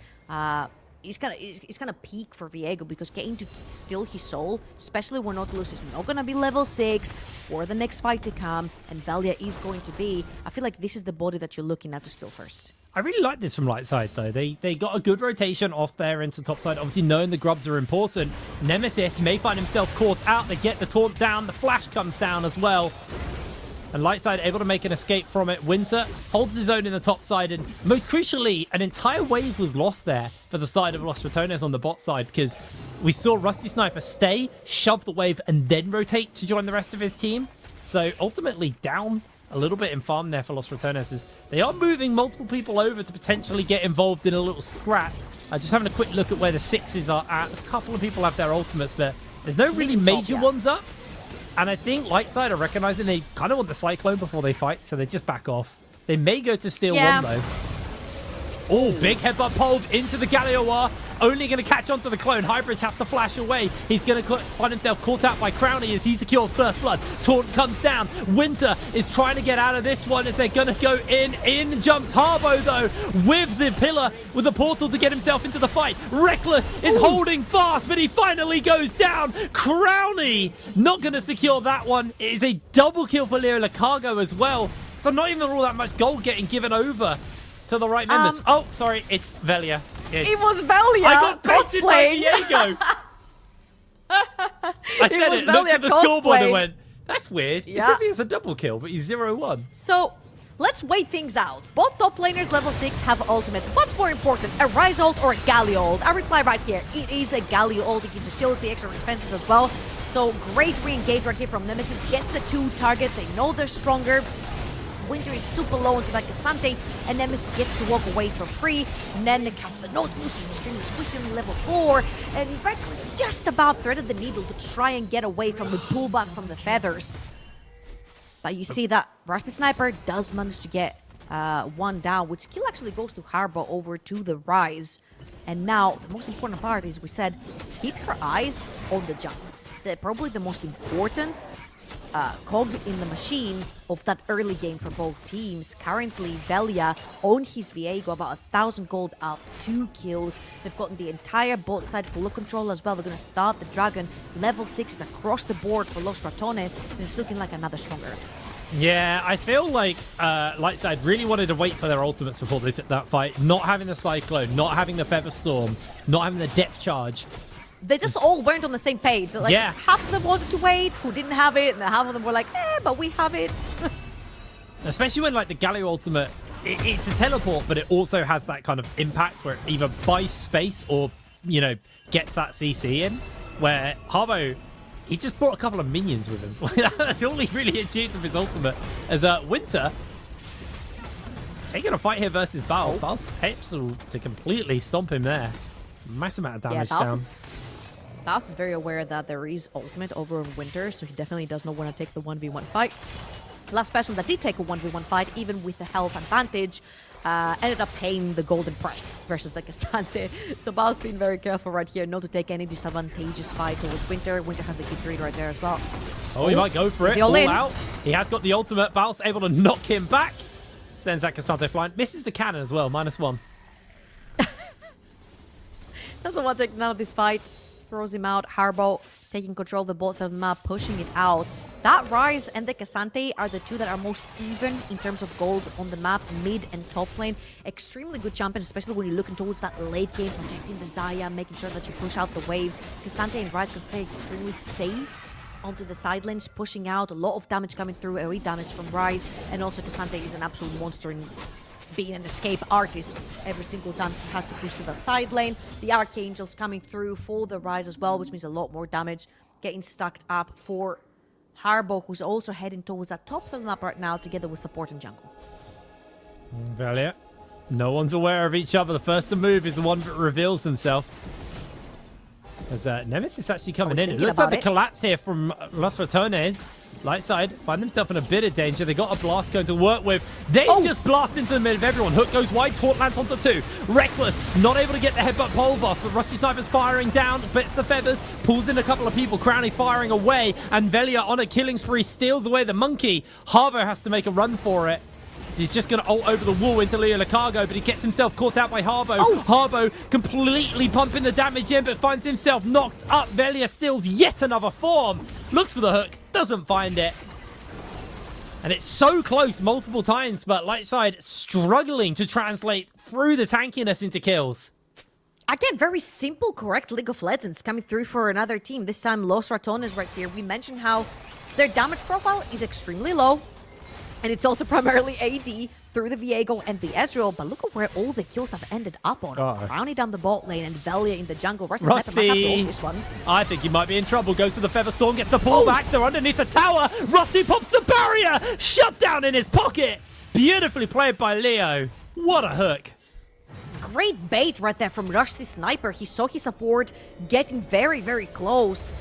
it's gonna peak for Viego, because getting to steal his soul, especially when Nautilus is not gonna be level 6 for the next fight to come, and Velia is going to be, I feel like this is the body that you're looking at to steal first. I really like this from Lightside, though. They got a good rotation off there into topside. Obviously, knowing the grubs are important. Nemesis may find himself caught out. They get the taunt down. The flash comes down as well. And Lightside able to make an escape from it. Winter holds his own in the top side, and most crucially, an entire wave was lost there for the side of Los Ratones on the bot side, because we saw Rusty Sniper stay, shove the wave, and then rotate to join the rest of his team. So ultimately down a little bit in farm there for Los Ratones, as they are moving multiple people over to potentially get involved in a little scrap. Just having a quick look at where the 6s are at. A couple of people have their ultimates, but there's no really major ones up. And I think Lightside are recognizing they kind of want the Cyclone before they fight, so they just back off. They may go to steal one, though. Oh, big headbutt pole into the Galioar. Only going to catch onto the clone. Highbridge has to flash away. He's going to find himself caught out by Crownie as he secures first blood. Taunt comes down. Winter is trying to get out of this one as they're going to go in. In jumps Harbo, though, with the pillar, with the portal to get himself into the fight. Reckless is holding fast, but he finally goes down. Crownie not going to secure that one. It is a double kill for Leo Lacargo as well. So not even all that much gold getting given over to the right members. Oh, sorry, it's Velia. It was Velia. I got bested by Viego. I said it, looked at the scoreboard and went, that's weird. Yeah. It says he has a double kill, but he's 0-1. So let's wait things out. Both top laners level 6 have ultimates. What's more important, a Ryze ult or a Galio ult? I reply right here. It is a Galio ult. It gives you shield, the extra defenses as well. So great re-engage right here from Nemesis. Gets the 2 targets. They know they're stronger. Winter is super low into that Kasante, and Nemesis gets to walk away for free. And then it counts the Nautilus, he's extremely squishy on level 4, and Reckless just about threaded the needle to try and get away from the pullback from the feathers. But you see that Rusty Sniper does manage to get one down, which kill actually goes to Harbo over to the Ryze. And now, the most important part is, we said, keep your eyes on the jungles. They're probably the most important cog in the machine of that early game for both teams. Currently, Velia on his Viego, about 1,000 gold up, 2 kills. They've gotten the entire bot side full of control as well. They're going to start the Dragon. Level 6 across the board for Los Ratones, and it's looking like another stronger. Yeah, I feel like Lightside really wanted to wait for their ultimates before they took that fight. Not having the Cyclone, not having the Feather Storm, not having the Depth Charge. They just all weren't on the same page. Like, Yeah. half of them wanted to wait, who didn't have it, and half of them were like, but we have it. Especially when, like, the Galio ultimate, it's a teleport, but it also has that kind of impact where it either buys space or, you know, gets that CC in. Where Harbo, he just brought a couple of minions with him. That's all he really achieved with his ultimate. As Winter taking a fight here versus Baus. Baus able to completely stomp him there. Massive amount of damage down. Baus is very aware that there is ultimate over Winter, so he definitely does not want to take the 1v1 fight. Last person that did take a 1v1 fight, even with the health advantage, ended up paying the golden price versus the Kasante. So Baus being very careful right here not to take any disadvantageous fight towards Winter. Winter has the key 3 right there as well. Oh, he might go for it. All in. Out. He has got the ultimate. Baus able to knock him back. Sends that Kasante flying. Misses the cannon as well. -1. Doesn't want to take none of this fight. Throws him out. Harbo taking control of the bot side of the map, pushing it out. That Ryze and the Kasante are the 2 that are most even in terms of gold on the map, mid and top lane. Extremely good champions, especially when you're looking towards that late game, protecting the Xayah, making sure that you push out the waves. Kasante and Ryze can stay extremely safe onto the side lanes, pushing out. A lot of damage coming through, AoE damage from Ryze, and also Kasante is an absolute monster in being an escape artist every single time he has to push through that side lane. The Archangels coming through for the Rise as well, which means a lot more damage getting stacked up for Harbo, who's also heading towards that top side of the map right now together with support and jungle. Velia. No one's aware of each other. The first to move is the one that reveals themselves. As Nemesis actually coming in. It looks like the collapse here from Los Ratones. Lightside find themselves in a bit of danger. They got a blast going to work with. They just blast into the middle of everyone. Hook goes wide. Taunt lands onto 2. Reckless not able to get the headbutt pole buff. But Rusty Sniper's firing down. Bits the feathers. Pulls in a couple of people. Crowley firing away. And Velia on a killing spree steals away the monkey. Harbo has to make a run for it. He's just going to ult over the wall into Leo Lacargo, but he gets himself caught out by Harbo. Harbo completely pumping the damage in, but finds himself knocked up. Velia steals yet another form. Looks for the hook, doesn't find it. And it's so close multiple times, but Lightside struggling to translate through the tankiness into kills. Again, very simple, correct League of Legends coming through for another team. This time, Los Ratones right here. We mentioned how their damage profile is extremely low. And it's also primarily AD through the Viego and the Ezreal. But look at where all the kills have ended up on. Brownie down the bot lane and Velia in the jungle. Rusty might have to ult this one. I think he might be in trouble. Goes to the Feather Storm, gets the pull back. They're underneath the tower. Rusty pops the barrier. Shut down in his pocket. Beautifully played by Leo. What a hook. Great bait right there from Rusty Sniper. He saw his support getting very, very close.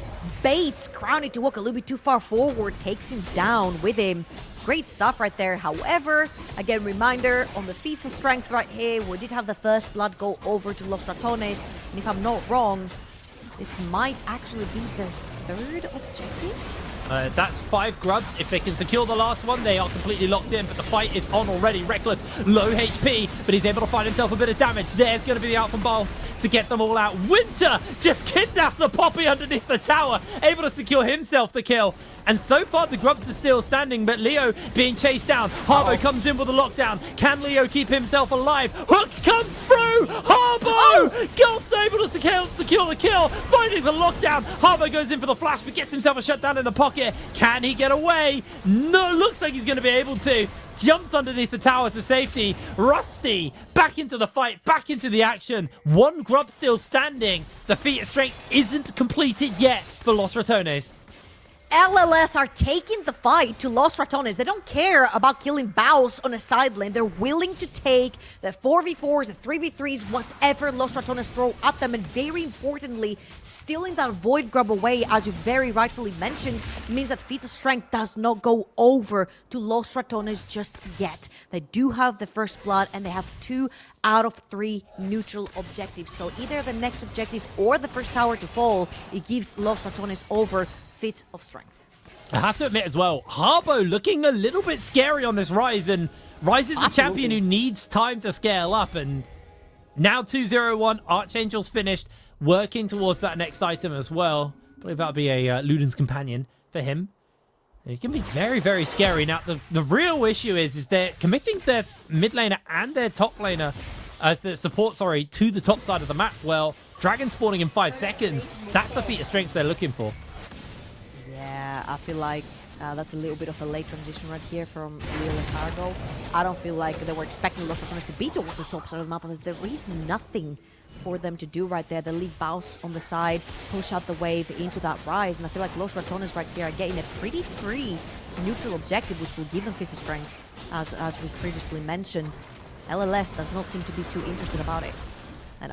Baits Crowny to walk a little bit too far forward. Takes him down with him. Great stuff right there. However, again, reminder on the feats of strength right here, we did have the first blood go over to Los Ratones. And if I'm not wrong, this might actually be the third objective. That's 5 grubs. If they can secure the last one, they are completely locked in, but the fight is on already. Reckless, low HP, but he's able to find himself a bit of damage. There's going to be the outcome ball to get them all out. Winter just kidnaps the Poppy underneath the tower, able to secure himself the kill. And so far, the grubs are still standing, but Leo being chased down. Harbo comes in with a lockdown. Can Leo keep himself alive? Hook comes through! Harbo! Gulf's able to secure the kill, finding the lockdown. Harbo goes in for the flash, but gets himself a shutdown in the pocket. Can he get away? No, looks like he's going to be able to. Jumps underneath the tower to safety. Rusty back into the fight, back into the action. 1 grub still standing. The feat of strength isn't completed yet for Los Ratones. LLS are taking the fight to Los Ratones. They don't care about killing Baus on a side lane. They're willing to take the 4v4s, the 3v3s, whatever Los Ratones throw at them. And very importantly, stealing that Void Grub away, as you very rightfully mentioned, means that feats of strength does not go over to Los Ratones just yet. They do have the first blood, and they have 2 out of 3 neutral objectives. So either the next objective or the first tower to fall, it gives Los Ratones over feat of strength. I have to admit as well, Harbo looking a little bit scary on this Rise, and Rise is a champion who needs time to scale up, and now 2-0-1, Archangel's finished, working towards that next item as well. I believe that'll be a Luden's companion for him. It can be very, very scary. Now, the real issue is they're committing their mid laner and their top laner, the support, sorry, to the top side of the map. Well, Dragon spawning in 5 seconds, that's the feat of strength they're looking for. Yeah, I feel like that's a little bit of a late transition right here from Leo Lacargo. I don't feel like they were expecting Los Ratones to be towards the top side of the map, because there is nothing for them to do right there. They leave Baus on the side, push out the wave into that Rise, and I feel like Los Ratones right here are getting a pretty free neutral objective, which will give them piece of strength, as we previously mentioned. LLS does not seem to be too interested about it. And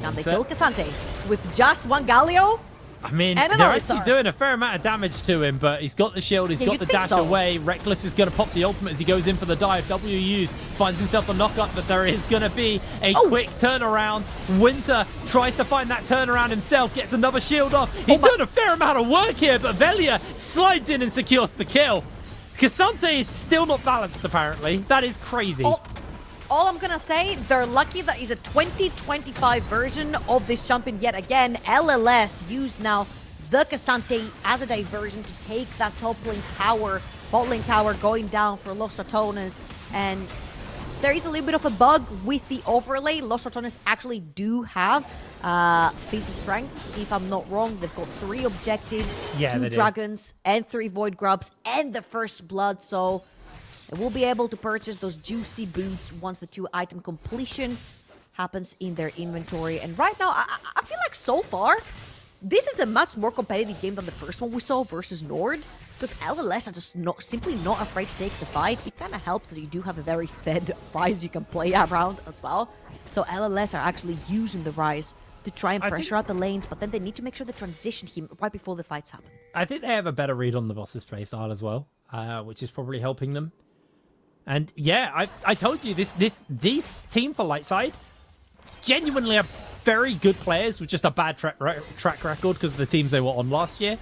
now they kill Kasante with just 1 Galio. I mean, they're actually doing a fair amount of damage to him, but he's got the shield, he's got the dash away. Reckless is going to pop the ultimate as he goes in for the dive. WU finds himself a knock-up, but there is going to be a quick turnaround. Winter tries to find that turnaround himself, gets another shield off. He's doing a fair amount of work here, but Velia slides in and secures the kill. Kasante is still not balanced, apparently. That is crazy. All I'm gonna say, they're lucky that is a 2025 version of this champion yet again. LLS used now the Kasante as a diversion to take that top lane tower, bot lane tower going down for Los Ratones. And there is a little bit of a bug with the overlay. Los Ratones actually do have feats of strength, if I'm not wrong. They've got 3 objectives, 2 dragons, and 3 void grubs, and the first blood. So They will be able to purchase those juicy boots once the 2-item completion happens in their inventory. And right now, I feel like so far, this is a much more competitive game than the first one we saw versus Nord. Because LLS are just simply not afraid to take the fight. It kind of helps that you do have a very fed Ryze you can play around as well. So LLS are actually using the Ryze to try and pressure out the lanes, but then they need to make sure they transition him right before the fights happen. I think they have a better read on the boss's playstyle as well, which is probably helping them. And yeah, I told you, this team for Lightside genuinely are very good players with just a bad track record because of the teams they were on last year.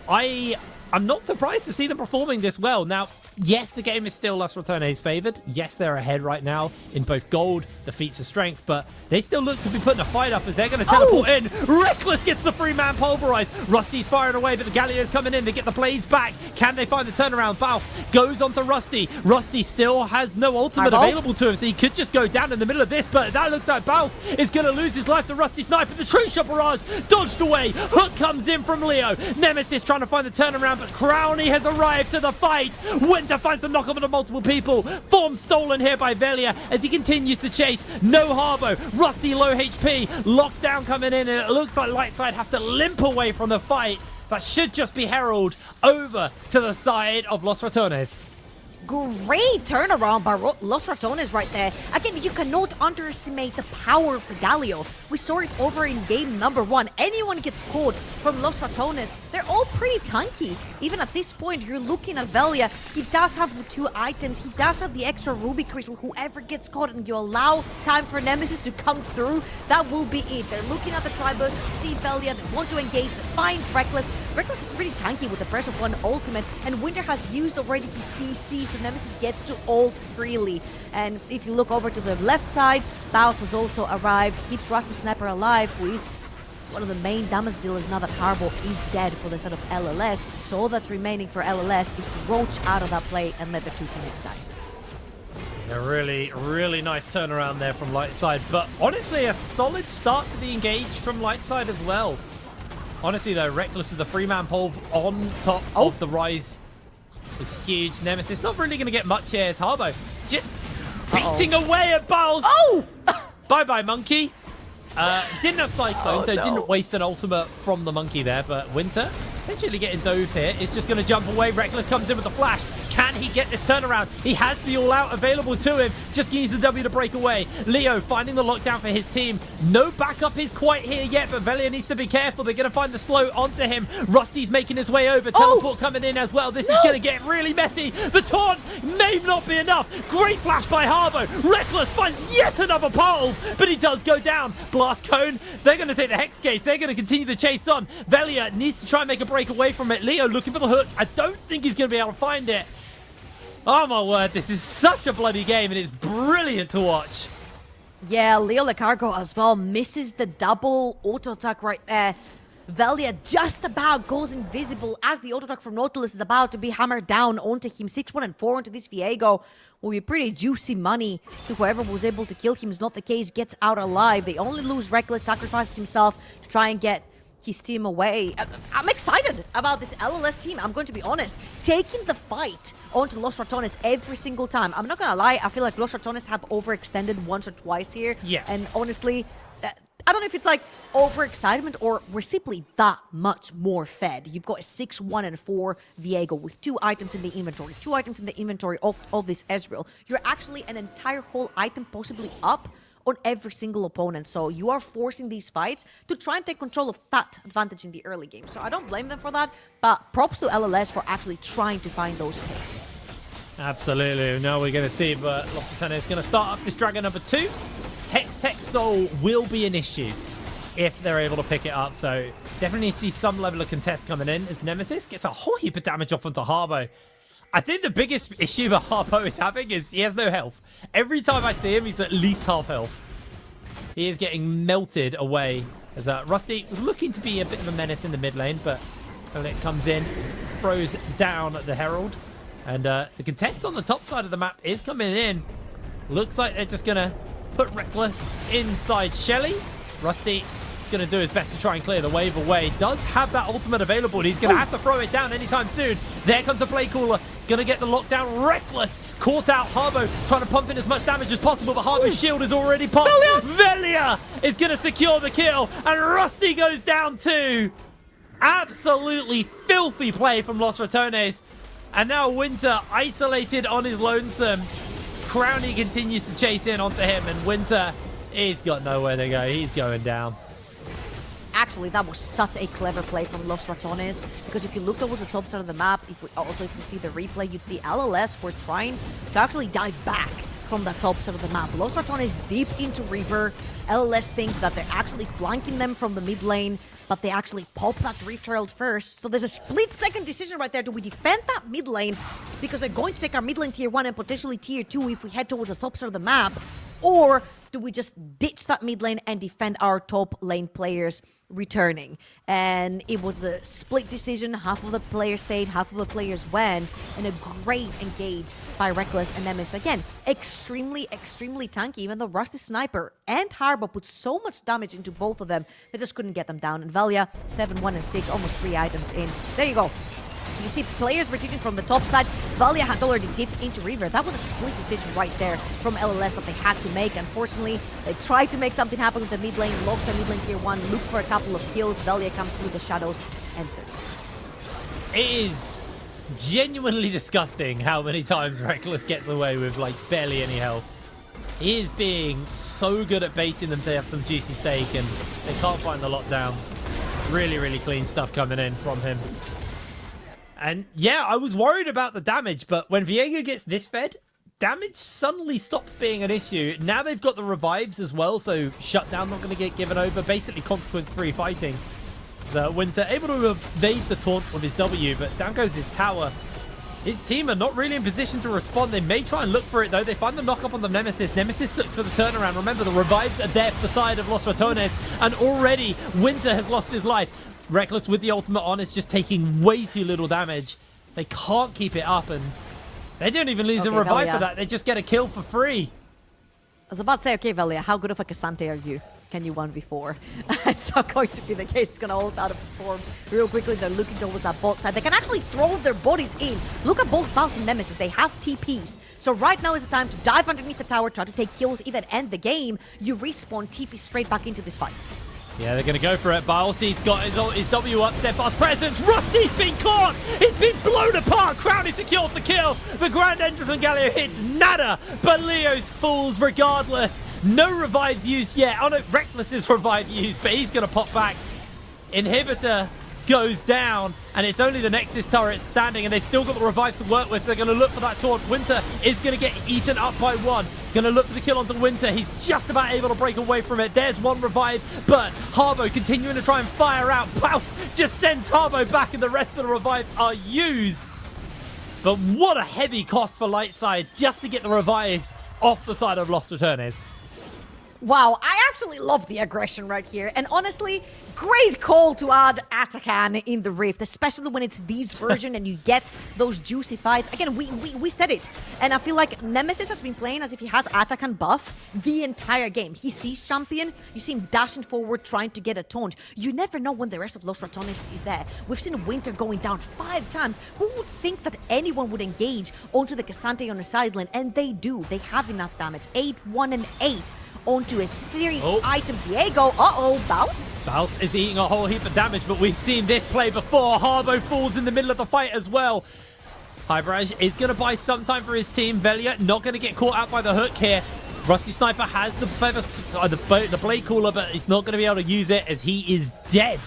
I'm not surprised to see them performing this well. Now, yes, the game is still Los Ratones favored. Yes, they're ahead right now in both gold, the feats of strength, but they still look to be putting a fight up as they're going to teleport in. Reckless gets the 3-man pulverized. Rusty's firing away, but the Galio's coming in. They get the blades back. Can they find the turnaround? Baus goes onto Rusty. Rusty still has no ultimate available to him, so he could just go down in the middle of this, but that looks like Baus is going to lose his life to Rusty Sniper. The True Shot Barrage dodged away. Hook comes in from Leo. Nemesis trying to find the turnaround, but Crowley has arrived to the fight. Winter finds the knock-off of multiple people. Form stolen here by Velia as he continues to chase. No Harbo. Rusty low HP. Lockdown coming in, and it looks like Lightside have to limp away from the fight. That should just be Herald over to the side of Los Ratones. Great turnaround by Los Ratones right there. Again, you cannot underestimate the power of the Galio. We saw it over in game number 1. Anyone gets caught from Los Ratones, they're all pretty tanky. Even at this point, you're looking at Velia. He does have the 2 items. He does have the extra Ruby Crystal. Whoever gets caught and you allow time for Nemesis to come through, that will be it. They're looking at the Tribus, see Velia, they want to engage, they find Reckless. Reckless is pretty tanky with the press of 1 ultimate, and Winter has used already his CC, so Nemesis gets to ult freely. And if you look over to the left side, Baus has also arrived, keeps Rusty Sniper alive, who is one of the main damage dealers now that Harbo is dead for the side of LLS. So all that's remaining for LLS is to roach out of that play and let the 2 teammates die. A really, really nice turnaround there from Lightside, but honestly, a solid start to the engage from Lightside as well. Honestly, though, Reckless with the 3-man pole on top of the Ryze is huge. Nemesis not really going to get much here as Harbo just beating away at Baus. Bye-bye, Monkey. Didn't have Cyclone, so didn't waste an ultimate from the Monkey there, but Winter potentially getting dove here. Is just going to jump away. Reckless comes in with the flash. Can he get this turnaround? He has the all-out available to him. Just use the W to break away. Leo finding the lockdown for his team. No backup is quite here yet, but Velia needs to be careful. They're going to find the slow onto him. Rusty's making his way over. Teleport coming in as well. This is going to get really messy. The taunt may not be enough. Great flash by Harbo. Reckless finds yet another pole, but he does go down. Blast Cone. They're going to take the Hex Case. They're going to continue the chase on. Velia needs to try and make a break away from it. Leo looking for the hook. I don't think he's going to be able to find it. Oh my word, this is such a bloody game and it's brilliant to watch. Yeah, Leo Lecargo as well misses the double auto attack right there. Velia just about goes invisible as the auto attack from Nautilus is about to be hammered down onto him. 6-1 and 4 onto this Viego will be pretty juicy money to whoever was able to kill him. Is not the case, gets out alive. They only lose Reckless, sacrifices himself to try and get his team away. I'm excited about this LLS team, I'm going to be honest. Taking the fight onto Los Ratones every single time. I'm not gonna lie, I feel like Los Ratones have overextended once or twice here. Yeah. And honestly, I don't know if it's like overexcitement or we're simply that much more fed. You've got a 6-1 and 4 Viego with 2 items in the inventory, 2 items in the inventory of this Ezreal. You're actually an entire whole item possibly up on every single opponent. So you are forcing these fights to try and take control of that advantage in the early game. So I don't blame them for that, but props to LLS for actually trying to find those picks. Absolutely. Now we're going to see, but Los Ratones is going to start up this Dragon number 2. Hex Tech Soul will be an issue if they're able to pick it up. So definitely see some level of contest coming in as Nemesis gets a whole heap of damage off onto Harbo. I think the biggest issue that Harbo is having is he has no health. Every time I see him, he's at least half health. He is getting melted away as Rusty was looking to be a bit of a menace in the mid lane, but when it comes in, throws down the Herald. And the contest on the top side of the map is coming in. Looks like they're just going to put Reckless inside Shelly. Rusty is going to do his best to try and clear the wave away. Does have that ultimate available, and he's going to have to throw it down anytime soon. There comes the play caller. Gonna get the lockdown. Reckless caught out. Harbo trying to pump in as much damage as possible, but Harbo's shield is already popped. Velia is gonna secure the kill, and Rusty goes down too. Absolutely filthy play from Los Ratones. And now Winter isolated on his lonesome. Crowny continues to chase in onto him, and Winter, he's got nowhere to go. He's going down. Actually, that was such a clever play from Los Ratones, because if you look over the top side of the map, if you see the replay, you'd see LLS were trying to actually dive back from the top side of the map. Los Ratones deep into River. LLS think that they're actually flanking them from the mid lane, but they actually pop that Rift Herald first. So there's a split-second decision right there. Do we defend that mid lane, because they're going to take our mid lane tier 1 and potentially tier 2 if we head towards the top side of the map, or do we just ditch that mid lane and defend our top lane players returning? And it was a split decision. Half of the players stayed, half of the players went, and a great engage by Reckless and Nemesis. Again, extremely tanky, even though Rusty Sniper and Harbo put so much damage into both of them, they just couldn't get them down. And Velia, 7, 1, and 6, almost 3 items in. There you go. You see players retreating from the top side. Valia had already dipped into River. That was a split decision right there from LLS that they had to make. Unfortunately, they tried to make something happen with the mid lane, lost the mid lane tier 1, looked for a couple of kills. Valia comes through the shadows, ends it. It is genuinely disgusting how many times Reckless gets away with like barely any health. He is being so good at baiting them to have some juicy stake, and they can't find the lockdown. Really clean stuff coming in from him. And yeah, I was worried about the damage, but when Viego gets this fed, damage suddenly stops being an issue. Now they've got the revives as well, so Shutdown not going to get given over. Basically consequence-free fighting. So Winter able to evade the taunt with his W, but down goes his tower. His team are not really in position to respond. They may try and look for it, though. They find the knock-up on the Nemesis. Nemesis looks for the turnaround. Remember, the revives are there for the side of Los Ratones, and already Winter has lost his life. Reckless with the ultimate on is just taking way too little damage. They can't keep it up, and they don't even lose a revive for that. They just get a kill for free. I was about to say, okay, Velia, how good of a Kasante are you? Can you 1v4? It's not going to be the case. It's going to ult out of his form real quickly. They're looking towards that bot side. They can actually throw their bodies in. Look at both Baus and Nemesis. They have TPs. So right now is the time to dive underneath the tower, try to take kills, even end the game. You respawn, TP straight back into this fight. Yeah, they're going to go for it. Biolsi's got his W up, steadfast presence. Rusty's been caught. He's been blown apart. Crowny secures the kill. The Grand Entrance on Galio hits nada, but Leo's falls regardless. No revives used yet. Oh no, Reckless's revive used, but he's going to pop back. Inhibitor goes down, and it's only the Nexus turret standing, and they've still got the revives to work with, so they're going to look for that taunt. Winter is going to get eaten up by one. Going to look for the kill onto Winter. He's just about able to break away from it. There's one revive, but Harbo continuing to try and fire out. Baus just sends Harbo back, and the rest of the revives are used. But what a heavy cost for Lightside just to get the revives off the side of Los Ratones. Wow, I actually love the aggression right here. And honestly, great call to add Atakan in the Rift, especially when it's this version and you get those juicy fights. Again, we said it. And I feel like Nemesis has been playing as if he has Atakan buff the entire game. He sees champion, you see him dashing forward, trying to get a taunt. You never know when the rest of Los Ratones is there. We've seen Winter going down 5 times. Who would think that anyone would engage onto the Kasante on the sideline? And they do. They have enough damage. 8, 1, and 8. Onto a 3-item Viego. Baus? Baus is eating a whole heap of damage, but we've seen this play before. Harbo falls in the middle of the fight as well. Hybraj is going to buy some time for his team. Velia not going to get caught out by the hook here. Rusty Sniper has the feather, the blade cooler, but he's not going to be able to use it as he is dead.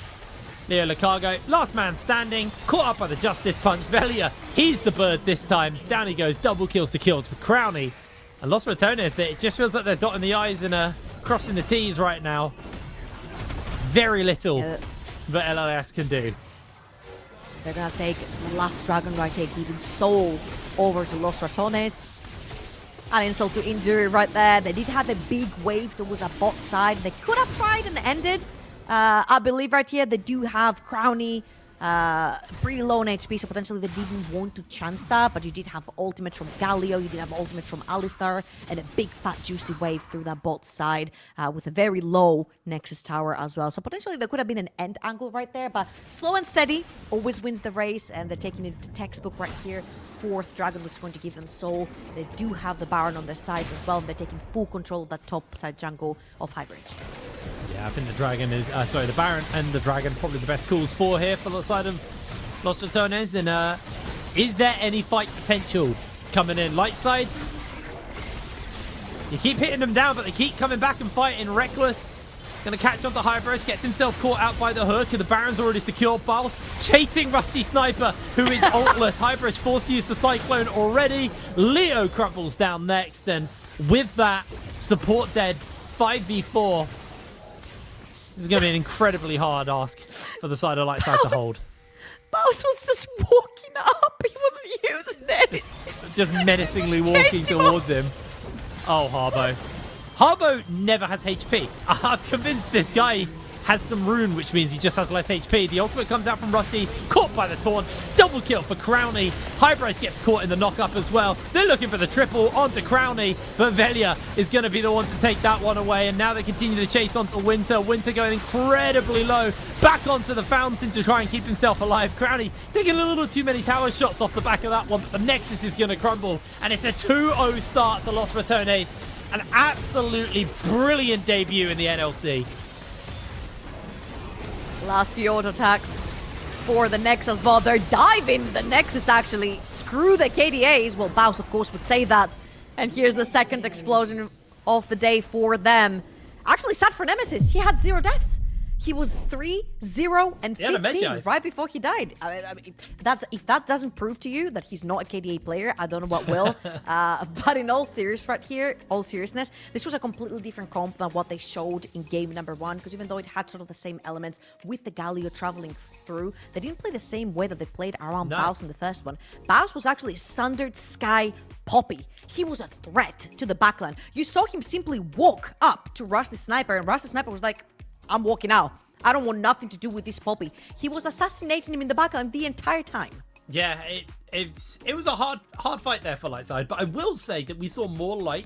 Leo Lacargo, last man standing, caught up by the Justice Punch. Velia, he's the bird this time. Down he goes, double kill secures for Crowny. And Los Ratones, it just feels like they're dotting the I's and crossing the T's right now. Very little that LLS can do. They're going to take the last Dragon right here, giving Soul over to Los Ratones. An insult to injury right there. They did have a big wave towards that bot side. They could have tried and ended. I believe right here they do have Crowny pretty low on HP, so potentially they didn't want to chance that, but you did have ultimates from Galio, you did have ultimates from Alistar, and a big fat juicy wave through that bot side with a very low Nexus tower as well. So potentially there could have been an end angle right there, but slow and steady always wins the race, and they're taking it to textbook right here 4th dragon was going to give them soul. They do have the Baron on their sides as well, and they're taking full control of that top side jungle of Highbridge. Yeah, I think the dragon is the Baron and the dragon probably the best calls for here for the side of Los Ratones. And is there any fight potential coming in? Lightside, you keep hitting them down, but they keep coming back and fighting. Reckless gonna catch on to Hybros, gets himself caught out by the hook, and the Baron's already secured. Balth chasing Rusty Sniper, who is ultless. Hybros forced to use the Cyclone already. Leo crumbles down next, and with that, support dead, 5v4. This is gonna be an incredibly hard ask for the side of Lightside to hold. Baus was just walking up. He wasn't using it. Just menacingly walking towards him. Oh, Harbo. Harbo never has HP. I'm convinced this guy has some rune, which means he just has less HP. The ultimate comes out from Rusty, caught by the taunt. Double kill for Crowny. Hybros gets caught in the knock-up as well. They're looking for the triple onto Crowny, but Velia is going to be the one to take that one away. And now they continue to chase onto Winter. Winter going incredibly low. Back onto the fountain to try and keep himself alive. Crowny taking a little too many tower shots off the back of that one, but the Nexus is going to crumble. And it's a 2-0 start to Los Ratones. An absolutely brilliant debut in the NLC. Last few auto attacks for the Nexus, but they're diving the Nexus actually. Screw the KDAs. Well, Baus, of course, would say that. And here's the second explosion of the day for them. Actually, sad for Nemesis. He had 0 deaths. He was 3, 0, and 15 right before he died. I mean, if that doesn't prove to you that he's not a KDA player, I don't know what will. But in all seriousness, this was a completely different comp than what they showed in game number 1. Because even though it had sort of the same elements with the Galio traveling through, they didn't play the same way that they played around Baus in the first one. Baus was actually a Sundered Sky Poppy. He was a threat to the backline. You saw him simply walk up to Rusty Sniper, and Rusty Sniper was like, I'm walking out. I don't want nothing to do with this Poppy. He was assassinating him in the backline the entire time. Yeah, it was a hard fight there for Lightside, but I will say that we saw more light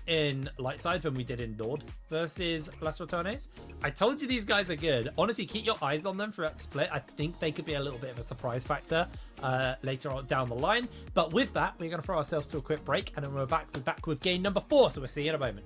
in Lightside than we did in Nord versus Las Ratones. I told you these guys are good. Honestly, keep your eyes on them throughout the split. I think they could be a little bit of a surprise factor later on down the line. But with that, we're going to throw ourselves to a quick break, and then we're back with game number 4. So we'll see you in a moment.